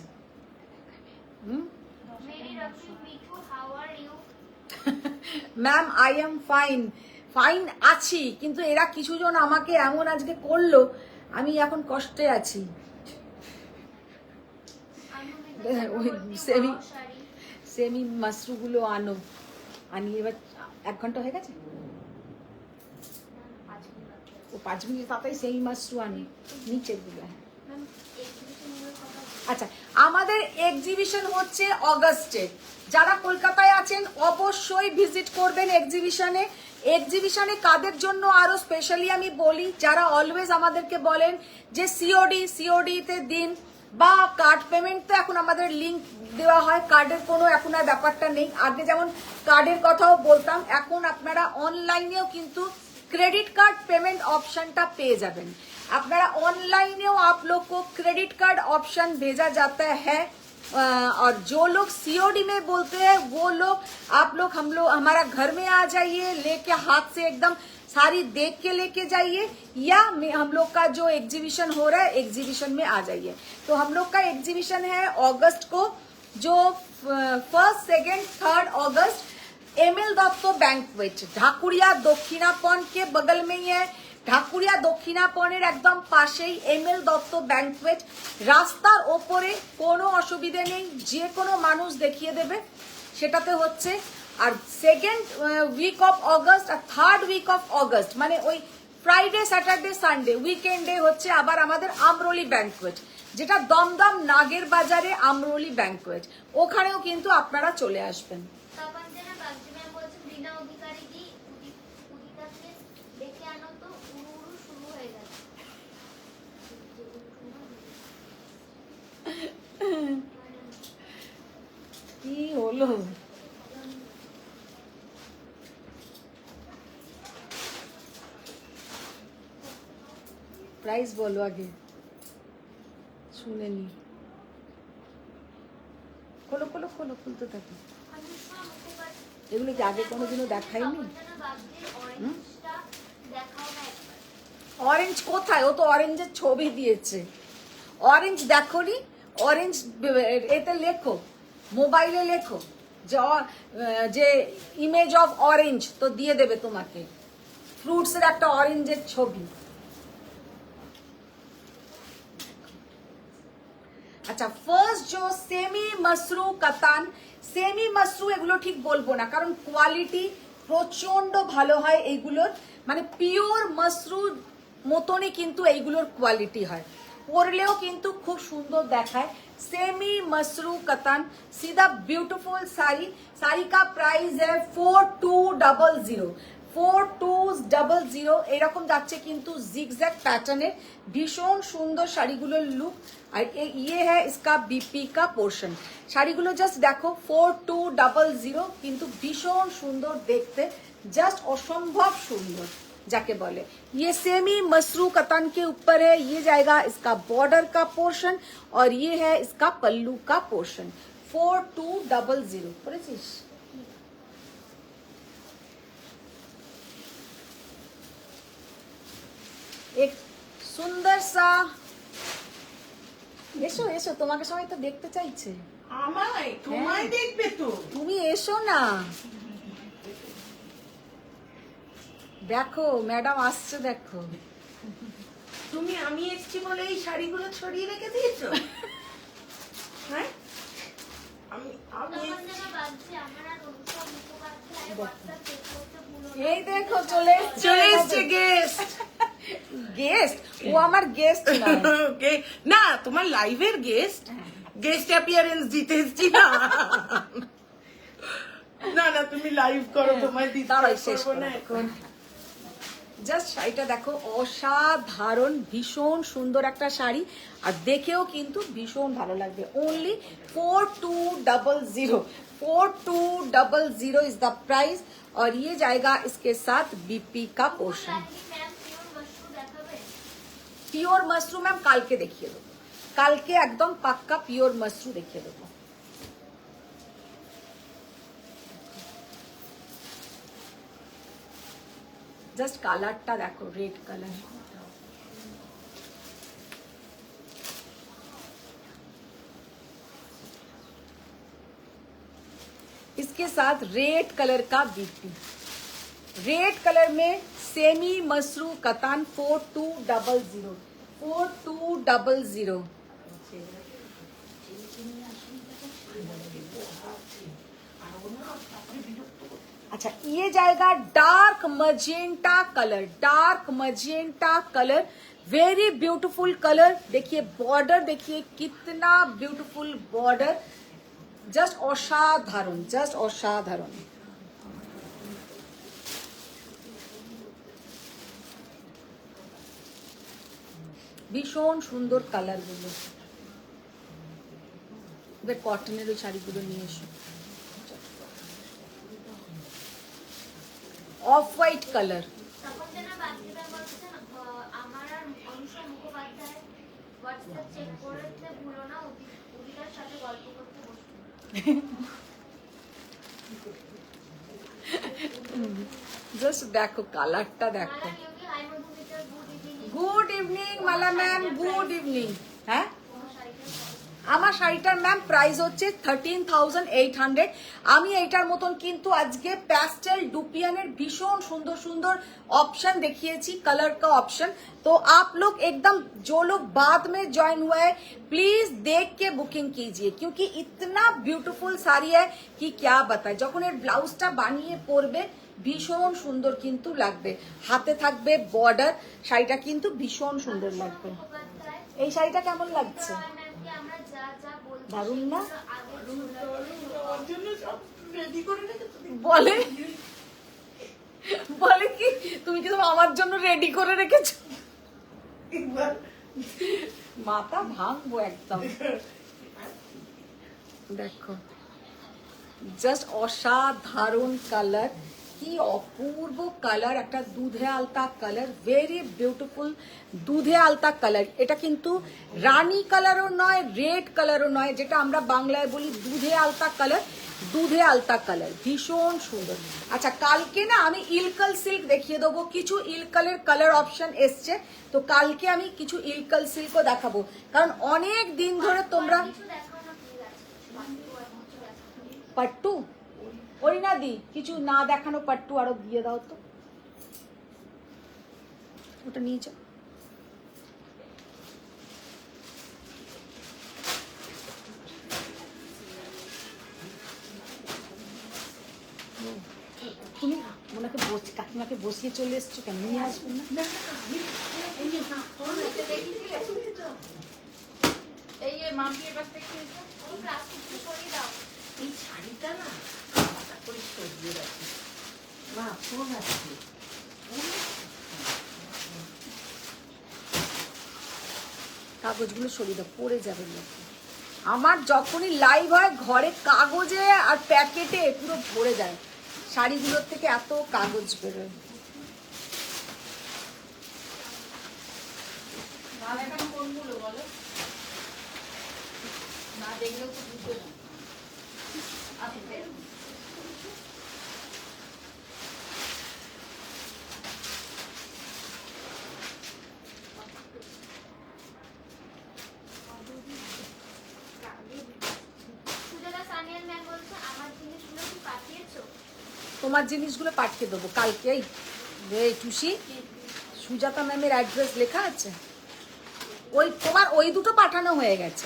Mary Rafi Mithu, how are you? Ma'am I am fine, fine আছি, কিন্তু এরা কিছু জন আমাকে এমন আজকে করলো, আমি এখন কষ্টে আছি। ওই সেমি মাশরুগুলো আনো, আনি এবার। 1 ঘন্টা হয়ে গেছে, ও 5 মিনিট তাড়াতাড়ি সেমি মাশরু আনি নিচের গুলো। আচ্ছা, আমাদের এক্সিবিশন হচ্ছে অগস্টে। যারা কলকাতায় আছেন অবশ্যই ভিজিট করবেন এক্সিবিশনে। এক্সিবিশনে কাদের জন্য আরো স্পেশালি আমি বলি, যারা অলওয়েজ আমাদেরকে বলেন যে সিওডি তে দিন বা কার্ড পেমেন্ট, তো এখন আমাদের লিংক দেওয়া হয়, কার্ডের কোনো এখন আর ব্যাপারটা নেই। আগে যেমন কার্ডের কথাও বলতাম, এখন আপনারা অনলাইনেও কিন্তু क्रेडिट कार्ड पेमेंट ऑप्शन टा पे जाबेन। अपना ऑनलाइन आप लोग को क्रेडिट कार्ड ऑप्शन भेजा जाता है, और जो लोग सीओडी में बोलते हैं वो लोग आप लोग हम लोग हमारा घर में आ जाइए, लेके हाथ से एकदम सारी देख के लेके जाइए, या हम लोग का जो एग्जीबिशन हो रहा है एग्जीबिशन में आ जाइए। तो हम लोग का एग्जीबिशन है अगस्त को, जो 1, 2, 3 अगस्त एमएल दत्त बैंकवेट ढाकुरिया दक्षिणापन के बगल में ही है। ঢাকুরিয়া দক্ষিণাপনের একদম পাশেই এমএল দত্ত ব্যাংকুয়েট। রাস্তার ওপরে কোনো অসুবিধে নেই, যে কোনো মানুষ দেখিয়ে দেবে সেটাতে হচ্ছে। আর 2nd উইক অফ অগস্ট আর 3rd উইক অফ অগস্ট, মানে ওই ফ্রাইডে স্যাটারডে সানডে উইকেন্ডে হচ্ছে আবার আমাদের আমরোলি ব্যাংকুয়েট, যেটা দমদম নাগের বাজারে আমরোলি ব্যাংকুয়েট, ওখানেও কিন্তু আপনারা চলে আসবেন। তপঞ্জনা বাগচি ম্যাম বলছেন রিনা অধিকারী দি উদিতাকে দেখে আনো তো, উড়ু শুরু হয়ে গেছে। কি হলো? প্রাইস বলো আগে, শুনে নি। খোলো খোলো খোলো, খুলতে থাকো। এগুলো কি আগে কোনোদিনও দেখাইনি? অরেঞ্জ কোথায়? ও তো অরেঞ্জের ছবি দিয়েছে। অরেঞ্জ দেখোনি? অরেঞ্জ এতে লেখো, মোবাইলে লেখো যে ইমেজ অফ অরেঞ্জ, তো দিয়ে দেবে তোমাকে ফ্রুটসের একটা অরেঞ্জের ছবি। আচ্ছা, ফার্স্ট जो সেমি মাশরু কাতান, সেমি মাশরু এগুলো ঠিক বলবো না, কারণ কোয়ালিটি প্রচন্ড ভালো হয় এইগুলোর, মানে পিওর মাশরু মতনই কিন্তু এইগুলোর কোয়ালিটি হয়, পরলেও কিন্তু খুব সুন্দর দেখায়। सेमी मसरू कतन, सीधा ब्यूटीफुल साड़ी। साड़ी का प्राइस है 4200, 4200 এরকম যাচ্ছে কিন্তু জিগজ্যাগ প্যাটার্নের, ভীষণ সুন্দর শাড়িগুলোর লুক। আর ये है इसका बीपी का पोर्शन। শাড়িগুলো জাস্ট দেখো 4200, কিন্তু ভীষণ সুন্দর দেখতে, জাস্ট অসম্ভব সুন্দর जाके बोले। ये सेमी मसरू कतन के ऊपर है, ये जाएगा इसका बॉर्डर का पोर्शन, और ये है इसका पल्लू का पोर्शन। 4200 पड़ेছিস। एक सुंदर सा, এসো এসো, তোমাকে সবাই তো দেখতে চাইছে। আমায় তোমায় দেখবে তো, তুমি এসো না, দেখো ম্যাডাম আসছে, দেখো। তুমি আমি এসেছি বলে এই শাড়িগুলো ছড়িয়ে রেখে দিয়েছো? হ্যাঁ, আমি তপঞ্জনা বাগচি, আমার আর অনুষ্কা মুখোপাধ্যায় হোয়াটসঅ্যাপ চেক করতে ভুলো না। এই দেখো চলে এসছে গেস্ট। গেস্ট, ও আমার গেস্ট না। ওকে, না তোমার লাইভের গেস্ট, গেস্ট অ্যাপিয়ারেন্স দিতে এসেছি না। না না, তুমি লাইভ করো, তোমায় দিতে দাঁড়াই শেষ পারবো না করো। এখন। জাস্ট শাড়িটা দেখো, অসাধারণ, ভীষণ সুন্দর একটা শাড়ি, আর দেখেও কিন্তু ভীষণ ভালো লাগবে। ओनली 4200, 4200 इज द प्राइस, और ये जाएगा इसके साथ बीपी का पोर्शन। ম্যাম পিওর মাশরু দেখাবে? পিওর মাশরু ম্যাম কালকে দেখিয়ে দেবো, কালকে একদম পাক্কা পিওর মাশরু দেখিয়ে দেবো। জাস্ট কালারটা দেখো, রেড কালার। इसके साथ रेड कलर का बीपी, रेड कलर में सेमी मसरू कतान 4200 4200। अच्छा ये जाएगा dark magenta colour, dark magenta colour, very beautiful colour. देखिए बॉर्डर, देखिए कितना ब्यूटीफुल बॉर्डर, জাস্ট অসাধারণ, জাস্ট অসাধারণ। ভীষণ সুন্দর কালারগুলো। এবার কটনের ওই শাড়িগুলো নিয়ে এসো। Off white colour. তপনদানা বাগদিদা বলছেন আমার আর অংশ মুখোপাধ্যায় হোয়াটসঅ্যাপ চেক করতে ভুলো না, উদিতার সাথে গল্প করতে বসো। জাস্ট দেখো কালারটা দেখো। Mala Niyogi, hi Madhumita, good evening. Good evening Mala ma'am, good evening. হ্যাঁ তোমার শাড়িটার আমার শাড়িটার ম্যাম প্রাইস হচ্ছে 13,800। আমি এইটার মতন কিন্তু আজকে প্যাস্টেল डुपियन भीषण सुंदर सुंदर ऑप्शन देखिएছি, कलर का ऑप्शन। तो आप लोग एकदम, जो लोग बाद में ज्वाइन हुआ है प्लीज देख के बुकिंग कीजिए, क्योंकि इतना ब्यूटीफुल साड़ी है कि क्या बताए। যখন এর ব্লাউজটা বানিয়ে পরবে ভীষণ সুন্দর কিন্তু লাগবে, হাতে থাকবে বর্ডার, শাড়িটা কিন্তু ভীষণ সুন্দর লাগবে। মুখোপাধ্যায় এই শাড়িটা কেমন লাগছে? ম্যামকে আমরা যা যা বলছি দারুণ না? আগে বলে বলে কি তুমি কি আমার জন্য রেডি করে রেখেছো? মাথা ভাঙবো একদম। দেখো জাস্ট অসাধারণ কালার, কি অপূর্ব কালার, একটা দুধে আলতা কালার, ভেরি বিউটিফুল দুধে আলতা কালার। এটা কিন্তু রানী কালারও নয়, রেড কালারও নয়, যেটা আমরা বাংলায় বলি দুধে আলতা কালার, দুধে আলতা কালার, ভীষণ সুন্দর। আচ্ছা কালকে না আমি ইলকাল সিল্ক দেখিয়ে দেবো, কিছু ইলকালের কালার অপশন এসছে, তো কালকে আমি কিছু ইলকাল সিল্কও দেখাবো, কারণ অনেক দিন ধরে তোমরা কিছু দেখাও না প্লিজ, আছে পাট্টু অরিনা দি কিছু না দেখানো পাট্টু আরো দিয়ে দাও তো, ওটা নিয়ে যাও। তুমি ওনাকে কাকিমাকে বসিয়ে চলে এসছো কেন, নিয়ে আসবেন না? এই যে মাম্পির কাছ থেকে নিয়েছো? ওই প্লাস্টিকটা সরিয়ে দাও। এই শাড়িটা না পাতা করে সরিয়ে রাখি। মা ফোন আসছে। কাগজগুলো সরিয়ে দাও, পড়ে যাবে লোক। আমার যখনই লাইভ হয় ঘরে কাগজে আর প্যাকেটে পুরো ভরে যায়, শাড়িগুলোর থেকে এত কাগজ বেরোয়। না দেখানো কোনগুলো বলো? না দেখলেও তো বুঝবে না। আসবে। সুজাতা সানিয়াল ম্যাম বলছে আমার জিনিসগুলো কি পাঠিয়েছো? তোমার জিনিসগুলো পাঠিয়ে দেবো কালকেই। রে টুসি, সুজাতা ম্যামের অ্যাড্রেস লেখা আছে, ওই তোমার ওই দুটো পাঠানো হয়ে গেছে,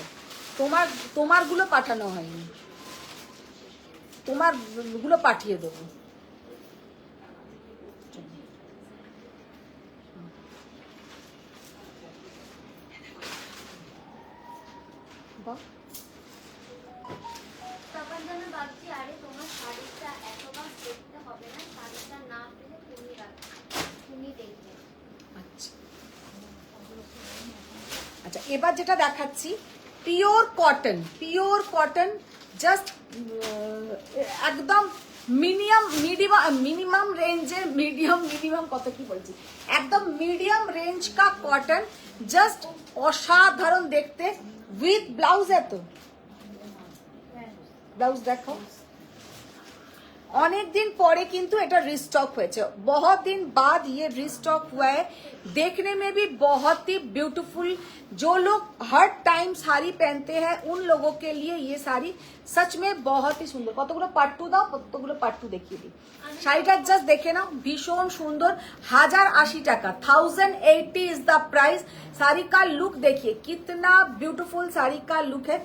তোমারগুলো পাঠানো হয়নি, তোমারগুলো পাঠিয়ে দেবো। বাহ, তপনদানা বাগচি, আরে তোমার শাড়িটা এতবার দেখতে হবে না, শাড়িটা না পেলে তুমি দেখবে। আচ্ছা আচ্ছা এবার যেটা দেখাচ্ছি pure cotton, pure cotton, just একদম মিনিমাম রেঞ্জের, মিনিমাম কত কি বলছি, একদম মিডিয়াম রেঞ্জ কা কটন, জাস্ট অসাধারণ দেখতে, উইথ ব্লাউজ। এত ব্লাউজ দেখো, অনেক দিন পরে কিন্তু এটা रिस्टॉक হয়েছে बहुत दिन बाद ये रिस्टॉक हुआ है देखने में भी बहुत ही ब्यूटीफुल जो लोग हर टाइम साड़ी पहनते हैं उन लोगों के लिए ये साड़ी सच में बहुत ही सुंदर কতগুলো পাট্টু দাও কতগুলো পাট্টু দেখিয়ে দিই শাড়িটা জাস্ট দেখে নাও ভীষণ সুন্দর 1080 টাকা 1080 इज द प्राइस साड़ी का लुक देखिए कितना ब्यूटीफुल साड़ी का लुक है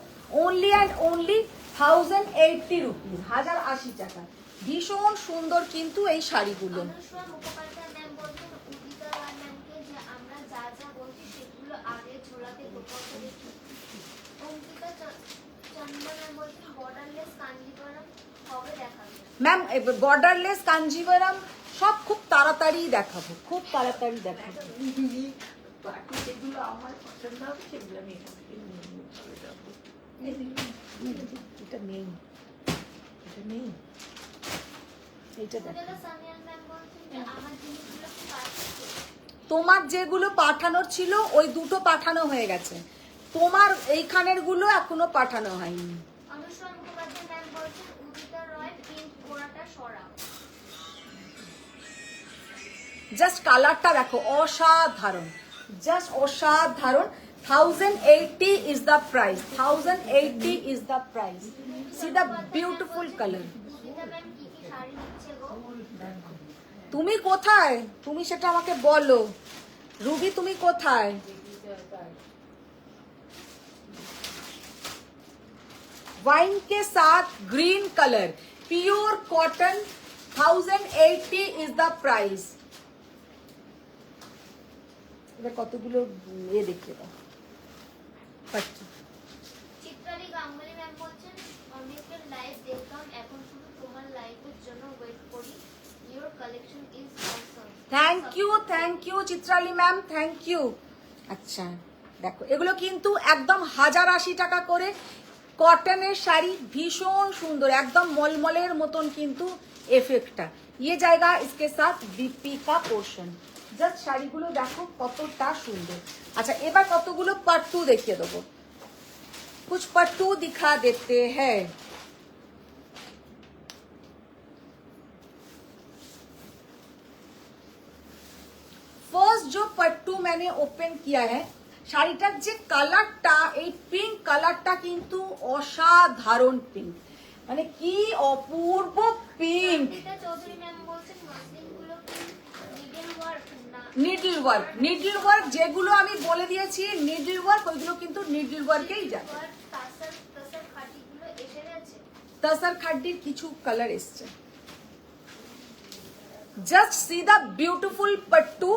ओनली एंड ओनली 1080 रुपीज 1080 টাকা ভীষণ সুন্দর কিন্তু এই শাড়িগুলো অনুষ্কা মুখোপাধ্যায় ম্যাম বলছেন উদিতা রায় ম্যামকে যে আমরা যা যা বলছি সেগুলো আগে ঝোলাতে প্রকল্প দেখি। অঙ্কিতা চন্দ্র ম্যাম বলছেন বর্ডারলেস কাঞ্জিভরম কবে দেখাবে? ম্যাম বর্ডারলেস কাঞ্জিভারাম সব খুব তাড়াতাড়ি দেখাবো খুব তাড়াতাড়ি দেখাবো বাকি যেগুলো আমার পছন্দ হবে সেগুলো আমি এখান থেকে নিয়ে নিয়ে চলে যাবো। এটা নেই এটা নেই এইটা দেখো সুজাতা সানিয়াল ম্যাম বলছেন যে আমার জিনিসগুলো কি পাঠিয়েছে? তোমার যেগুলো পাঠানোর ছিল ওই দুটো পাঠানো হয়ে গেছে তোমার এইখানের গুলো এখনো পাঠানো হয়নি অনুষ্কা মুখোপাধ্যায় ম্যাম বলছেন উদিতা রয় পিঙ্ক গোড়াটা সরাও। জাস্ট কালারটা দেখো অসাধারণ জাস্ট অসাধারণ 1080 is the price 1080 is the price see the beautiful color Udita ma'am কি কি শাড়ি নিচ্ছে গো? তুমি কোথায় তুমি সেটা আমাকে বলো রুবি তুমি কোথায় वाइन के साथ green colour pure cotton 1080 is the price এবার কতগুলো এ দেখিয়ে দাও পাচ্ছি চিত্রালী গাঙ্গুলি ম্যাম বলছেন অনেকের লাইভ দেখলাম এখন শুধু তোমার লাইভের জন্য ওয়েট করি your collection is awesome. Thank you Chitrali ma'am thank you আচ্ছা দেখো এগুলো কিন্তু একদম 1080 টাকা করে কটনের শাড়ি ভীষণ সুন্দর একদম মলমলের মতন কিন্তু এফেক্টটা ये जाएगा इसके साथ बीपी का पोर्शन জাস্ট শাড়িগুলো দেখো কতটা সুন্দর আচ্ছা এবার কতগুলো পাট্টু দেখিয়ে দেবো कुछ पट्टू दिखा देते हैं फर्स्ट जो पट्टू मैंने ओपन किया है শাড়িটার যে কালারটা এই পিঙ্ক কালারটা কিন্তু অসাধারণ পিঙ্ক মানে কি অপূর্ব পিঙ্ক অঙ্কিতা চৌধুরী ম্যাম বলছেন মাসলিনগুলো কি নিডল ওয়ার্ক না নিডল ওয়ার্ক যেগুলো আমি বলে দিয়েছি নিডল ওয়ার্ক ওইগুলো কিন্তু নিডল ওয়ার্কেই যায় তাসার খাটিগুলো এসে গেছে? तसर खाड्डीर किछु कलर एसছে জাস্ট সি দা বিউটিফুল পট্টু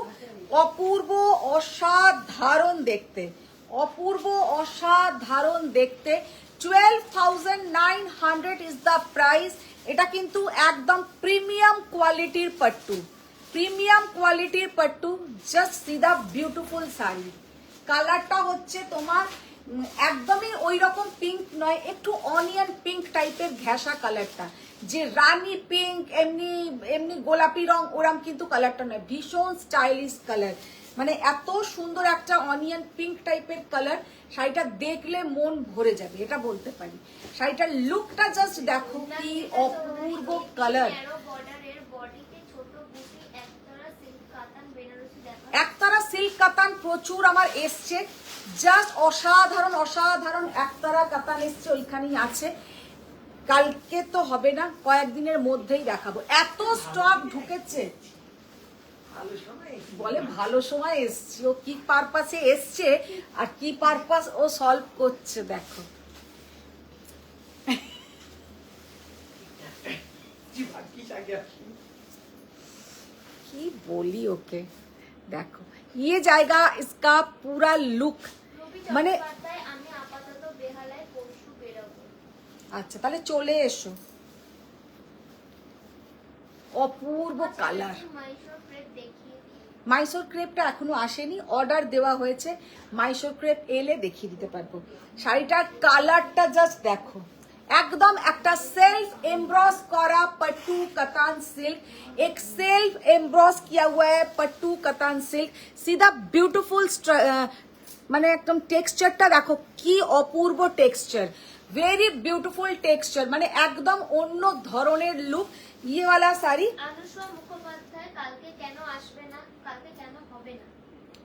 অপূর্ব অসাধারণ দেখতে অপূর্ব অসাধারণ দেখতে 12900 ইজ দা প্রাইস এটা কিন্তু একদম প্রিমিয়াম কোয়ালিটির পট্টু জাস্ট সি দা বিউটিফুল শাড়ি কালারটা হচ্ছে তোমার একদমই ওই রকম পিঙ্ক নয় একটু অনিয়ন পিঙ্ক টাইপের ঘেঁষা কালারটা যে রানী পিঙ্ক এমনি এমনি গোলাপি রং ওরম কিন্তু কালারটা নয় ভীষণ স্টাইলিশ কালার মানে এত সুন্দর একটা অনিয়ন পিঙ্ক টাইপের কালার শাড়িটা দেখলে মন ভরে যাবে এটা বলতে পারি শাড়িটার লুকটা জাস্ট দেখো কি অপূর্ব কালার ন্যারো বর্ডারের বডিতে ছোট বুটি একতরা সিল্ক কাতান বেনারসি দেখা একতারা সিল্ক কাতান প্রচুর আমার এসছে জাস্ট অসাধারণ একতারা কাতান এসছে ওইখানেই আছে কালকে তো হবে না কয়েকদিনের মধ্যেই দেখাবো এত স্টক ঢুকেছে ভালো সময় বলে ভালো সময় এসছে ও কি পারপাসে এসছে আর কি পারপাস ও সলভ করছে দেখো ভাগ্যিস আগে আসি কি বলি ওকে দেখো ये जाएगा इसका पूरा लुक মানে চট্টোপাধ্যায় আমি আপাতত বেহালায় পরশু বেরোবো। আচ্ছা তাহলে চলে এসো অপূর্ব কালার মাইশোর ক্রেপ দেখিয়ে দিই। মাইসোর ক্রেপটা এখনো আসেনি অর্ডার দেওয়া হয়েছে মাইসোর ক্রেপ এলে দেখিয়ে দিতে পারবো শাড়িটার কালারটা জাস্ট দেখো एकदम একটা सेल्फ एम्ब्रॉस करा पट्टू कतान सिल्क एक सेल्फ एम्ब्रॉस किया हुआ है पट्टू कतान सिल्क सीधा ब्यूटीफुल মানে একদম টেক্সচারটা দেখো কি অপূর্ব টেক্সচার ভেরি বিউটিফুল টেক্সচার মানে একদম অন্য ধরনের লুক ये वाला साड़ी अनुষ্কা মুখোপাধ্যায় কালকে কেন আসবে না, কালকে কেন হবে না?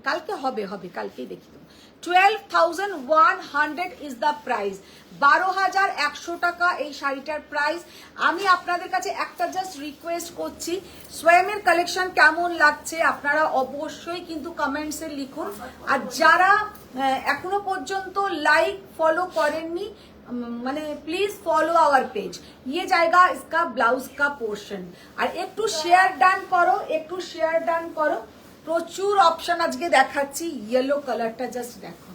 কালকে হবে হবে কালকেই দেখি তো। 12,100 ইজ দ্য প্রাইস। 12,100 টাকা এই শাড়িটার প্রাইস। আমি আপনাদের কাছে একটা জাস্ট রিকোয়েস্ট করছি, সোয়েমের কালেকশন কেমন লাগছে আপনারা অবশ্যই কিন্তু কমেন্টসে লিখুন। আর যারা এখনো পর্যন্ত লাইক ফলো করেননি, মানে প্লিজ ফলো আওয়ার পেজ। ये जाएगा इसका ब्लाउज का पोर्शन। আর একটু শেয়ার ডান করো, একটু শেয়ার ডান করো। প্রচুর অপশন আজকে দেখাচ্ছি। ইয়েলো কালারটা জাস্ট দেখো।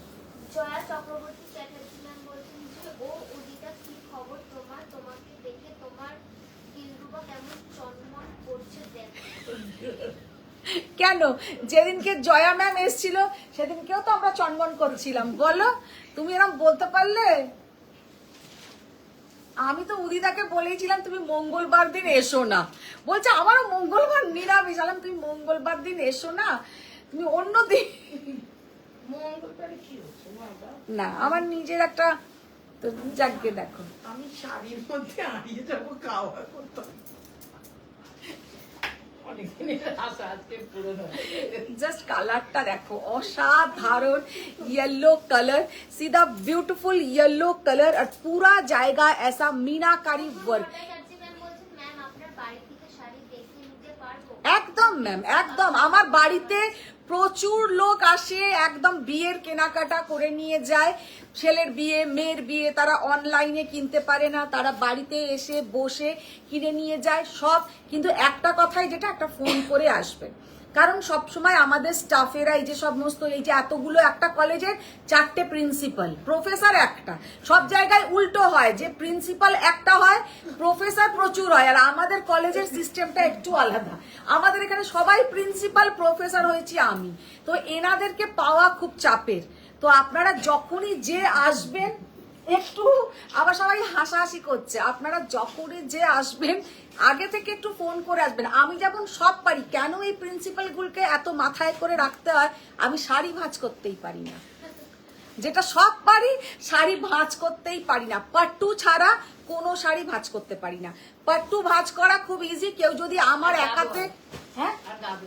জয়া চক্রবর্তী চ্যাটার্জি ম্যাম বলছেন যে ও উদিতা কি খবর তোমার, তোমাকে দেখে তোমার দিলরুবা কেমন চনমন করছে দেখো। কেন যেদিনকে জয়া ম্যাম এসেছিল সেদিনকেও তো আমরা চনমন করছিলাম, বলো তুমি এরকম বলতে পারলে? আমি তো উদিতাকে বলেইছিলাম তুমি মঙ্গলবার দিন এসো না, বলছে আমারও মঙ্গলবার নিরামিষ। আলাম তুমি মঙ্গলবার দিন এসো না, তুমি অন্য দিন। মঙ্গলবারে কি হচ্ছে বাবা? না আমার নিজের একটা তো যাকে দেখো, আমি শাড়ির মধ্যে হারিয়ে যাবো খাওয়া করতাম। অনেকদিনের আশা আজকে পূরণ হয়ে গেছে। জাস্ট কালারটা দেখো, অসাধারণ येलो कलर, सीधा ब्यूटीफुल येलो कलर और पूरा जाएगा ऐसा मीनाकारी वर्क। চ্যাটার্জি ম্যাম বলছেন ম্যাম আপনার বাড়ি থেকে শাড়ি দেখে নিতে পারবো? একদম ম্যাম একদম, আমার বাড়িতে প্রচুর লোক আসে, একদম বিয়ের কেনাকাটা করে নিয়ে যায়। ছেলের বিয়ে মেয়ের বিয়ে তারা অনলাইনে কিনতে পারে না, তারা বাড়িতে এসে বসে কিনে নিয়ে যায় সব। কিন্তু একটা কথাই, যেটা একটা ফোন করে আসবেন, কারণ সবসময় আমাদের স্টাফেরা এই যে সমস্ত এই যে এতগুলো, একটা কলেজের 4টে প্রিন্সিপাল, প্রফেসর একটা, সব জায়গায় উল্টো হয় যে প্রিন্সিপাল একটা হয় প্রফেসর প্রচুর হয়। আর আমাদের কলেজের সিস্টেমটা একটু আলাদা, আমাদের এখানে সবাই প্রিন্সিপাল প্রফেসর হয়েছি আমি, তো এনাদেরকে পাওয়া খুব চাপের। তো আপনারা যখনই যে আসবেন, একটু আবার সবাই হাসাহাসি করছে, আপনারা যখনই যে আসবেন আগে থেকে একটু ফোন করে আসবেন। আমি যেমন সব পারি, কেন এই প্রিন্সিপাল গুলোকে এত মাথায় করে রাখতে হয়? আমি শাড়ি ভাঁজ করতেই পারি না, যেটা সব পারি শাড়ি ভাঁজ করতেই পারি না। পাট্টু ছাড়া কোনো শাড়ি ভাঁজ করতে পারি না। পাট্টু ভাঁজ করা খুব ইজি, কেউ যদি আমার একাতে, হ্যাঁ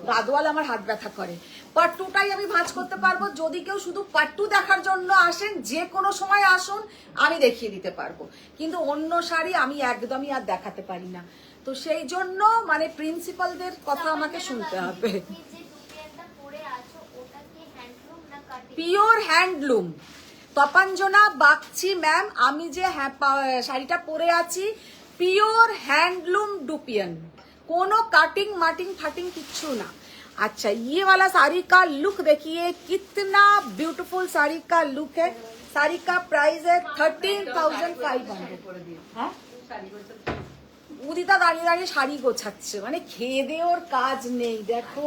গাদোয়াল আমার হাত ব্যথা করে, পাট্টুটাই আমি ভাঁজ করতে পারবো। যদি কেউ শুধু পাট্টু দেখার জন্য আসেন, যে কোনো সময় আসুন, আমি দেখিয়ে দিতে পারবো, কিন্তু অন্য শাড়ি আমি একদমই আর দেখাতে পারি না। তো সেই জন্য মানে প্রিন্সিপালদের কথা আমাকে শুনতে হবে। তুমি যে দুপিয়ানটা পরে আছো ওটা কি হ্যান্ডলুম না cutting? Pure handloom. Tapanjana Bagchi ma'am, আমি যে শাড়িটা পরে আছি পিওর হ্যান্ডলুম ডুপিয়ান, কোনো কাটিং মাটিং ফাটিং কিচ্ছু না। अच्छा ये वाला साड़ी का लुक देखिए, कितना ब्यूटीफुल साड़ी का लुक है। साड़ी का प्राइस है 13,500। হ্যাঁ উদিতা দাঁড়িয়ে দাঁড়িয়ে শাড়ি গোছাচ্ছে, মানে খেয়ে দিয়ে ওর কাজ নেই। দেখো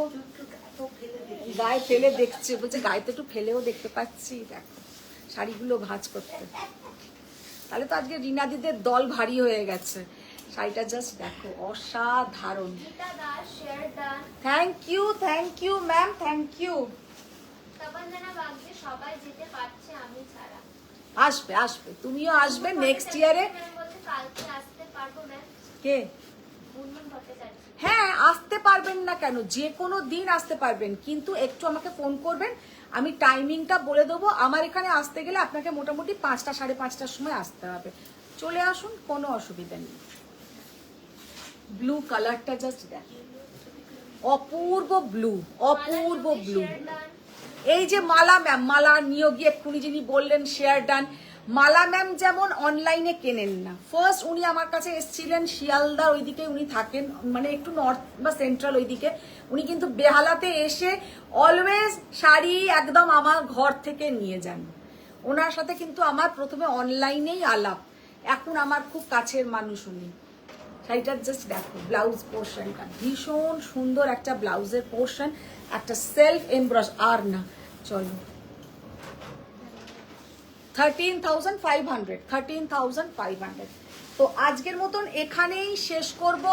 গায়ে ফেলে দেখছে, বলছে গায়ে তো একটু ফেলেও দেখতে পাচ্ছি। দেখো শাড়িগুলো ভাঁজ করতে, তাহলে তো আজকে রিনাদিদের দল ভারী হয়ে গেছে। শাড়িটা জাস্ট দেখো, অসাধারণ। Geeta Das share done. Thank you ma'am, thank you. Tapanjana Bagchi সবাই যেতে পারছে আমি ছাড়া। আসবে আসবে, তুমিও আসবে নেক্সট ইয়ারে। ম্যাম বলছে কালকে আসতে পারবো ম্যাম? কে? মুনমুন ভট্টাচার্য। হ্যাঁ আসতে পারবেন না কেন, যে কোনো দিন আসতে পারবেন, কিন্তু একটু আমাকে ফোন করবেন, আমি টাইমিংটা বলে দেবো। আমার এখানে আসতে গেলে আপনাকে মোটামুটি 5টা 5:30টার সময় আসতে হবে। চলে আসুন, কোনো অসুবিধা নেই। ব্লু কালারটা জাস্ট দেখ, অপূর্ব ব্লু, অপূর্ব ব্লু। এই যে মালা ম্যাম, মালা নিয়োগী এক্ষুনি যিনি বললেন শেয়ার ডান, মালা ম্যাম যেমন অনলাইনে কেনেন না। ফার্স্ট উনি আমার কাছে এসেছিলেন শিয়ালদা, ওইদিকে উনি থাকেন, মানে একটু নর্থ বা সেন্ট্রাল ওইদিকে। উনি কিন্তু বেহালাতে এসে অলওয়েজ শাড়ি একদম আমার ঘর থেকে নিয়ে যান। ওনার সাথে কিন্তু আমার প্রথমে অনলাইনেই আলাপ, এখন আমার খুব কাছের মানুষ উনি। শাড়িটার জাস্ট দেখো ব্লাউজ পোর্শনটা ভীষণ সুন্দর, একটা ব্লাউজের পোর্শন, একটা সেলফ এমব্রস। আর না চলো 13,500। তো আজকের মতন এখানেই শেষ করব।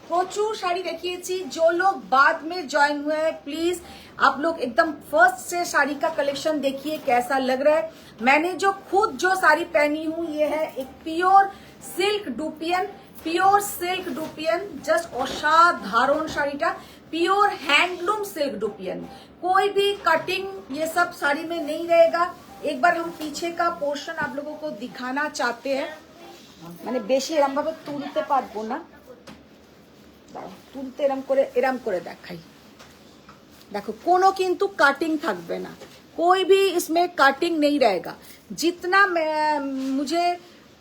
प्रचुर साड़ी देखिएছি। जो लोग बाद में ज्वाइन हुए हैं प्लीज आप लोग एकदम फर्स्ट से साड़ी का कलेक्शन देखिए कैसा लग रहा है। मैंने जो खुद जो साड़ी पहनी हूँ ये है एक pure silk dupion pure silk dupion just असाधारण শাড়িটা प्योर हैंडलूम सिल्क डुपियन कोई भी कटिंग ये सब साड़ी में नहीं रहेगा। एक बार हम पीछे का पोर्शन आप लोगों को दिखाना चाहते हैं মানে বেশি এরম ভাবে তুলতে পারবো না দাঁড়াও তুলতে এরম করে দেখাই देखो कोनो किंतु काटिंग থাকবে না कोई भी इसमें काटिंग नहीं रहेगा जितना मुझे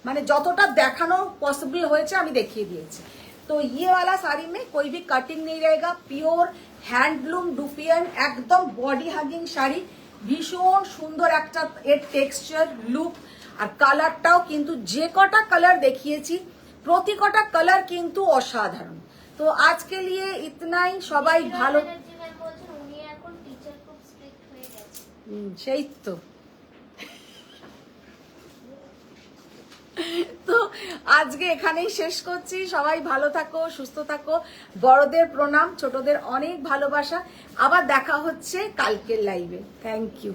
माने যতটা দেখানো पॉसिबल হয়েছে আমি দেখিয়ে দিয়েছি। तो ये वाला साड़ी में कोई भी कटिंग नहीं रहेगा प्योर हैंडलूम डुपियन एकदम बॉडी हागिंग শাড়ি ভীষণ সুন্দর একটা এর টেক্সচার লুক আর কালারটাও কিন্তু যে কটা কালার দেখিয়েছি প্রতি কটা কালার কিন্তু অসাধারণ। তো আজকে লিয়ে ইতনাই সবাই ভালো সেই তো তো আজকে এখানেই শেষ করছি সবাই ভালো থাকো সুস্থ থাকো বড়দের প্রণাম ছোটদের অনেক ভালোবাসা আবার দেখা হচ্ছে কালকের লাইভে থ্যাংক ইউ।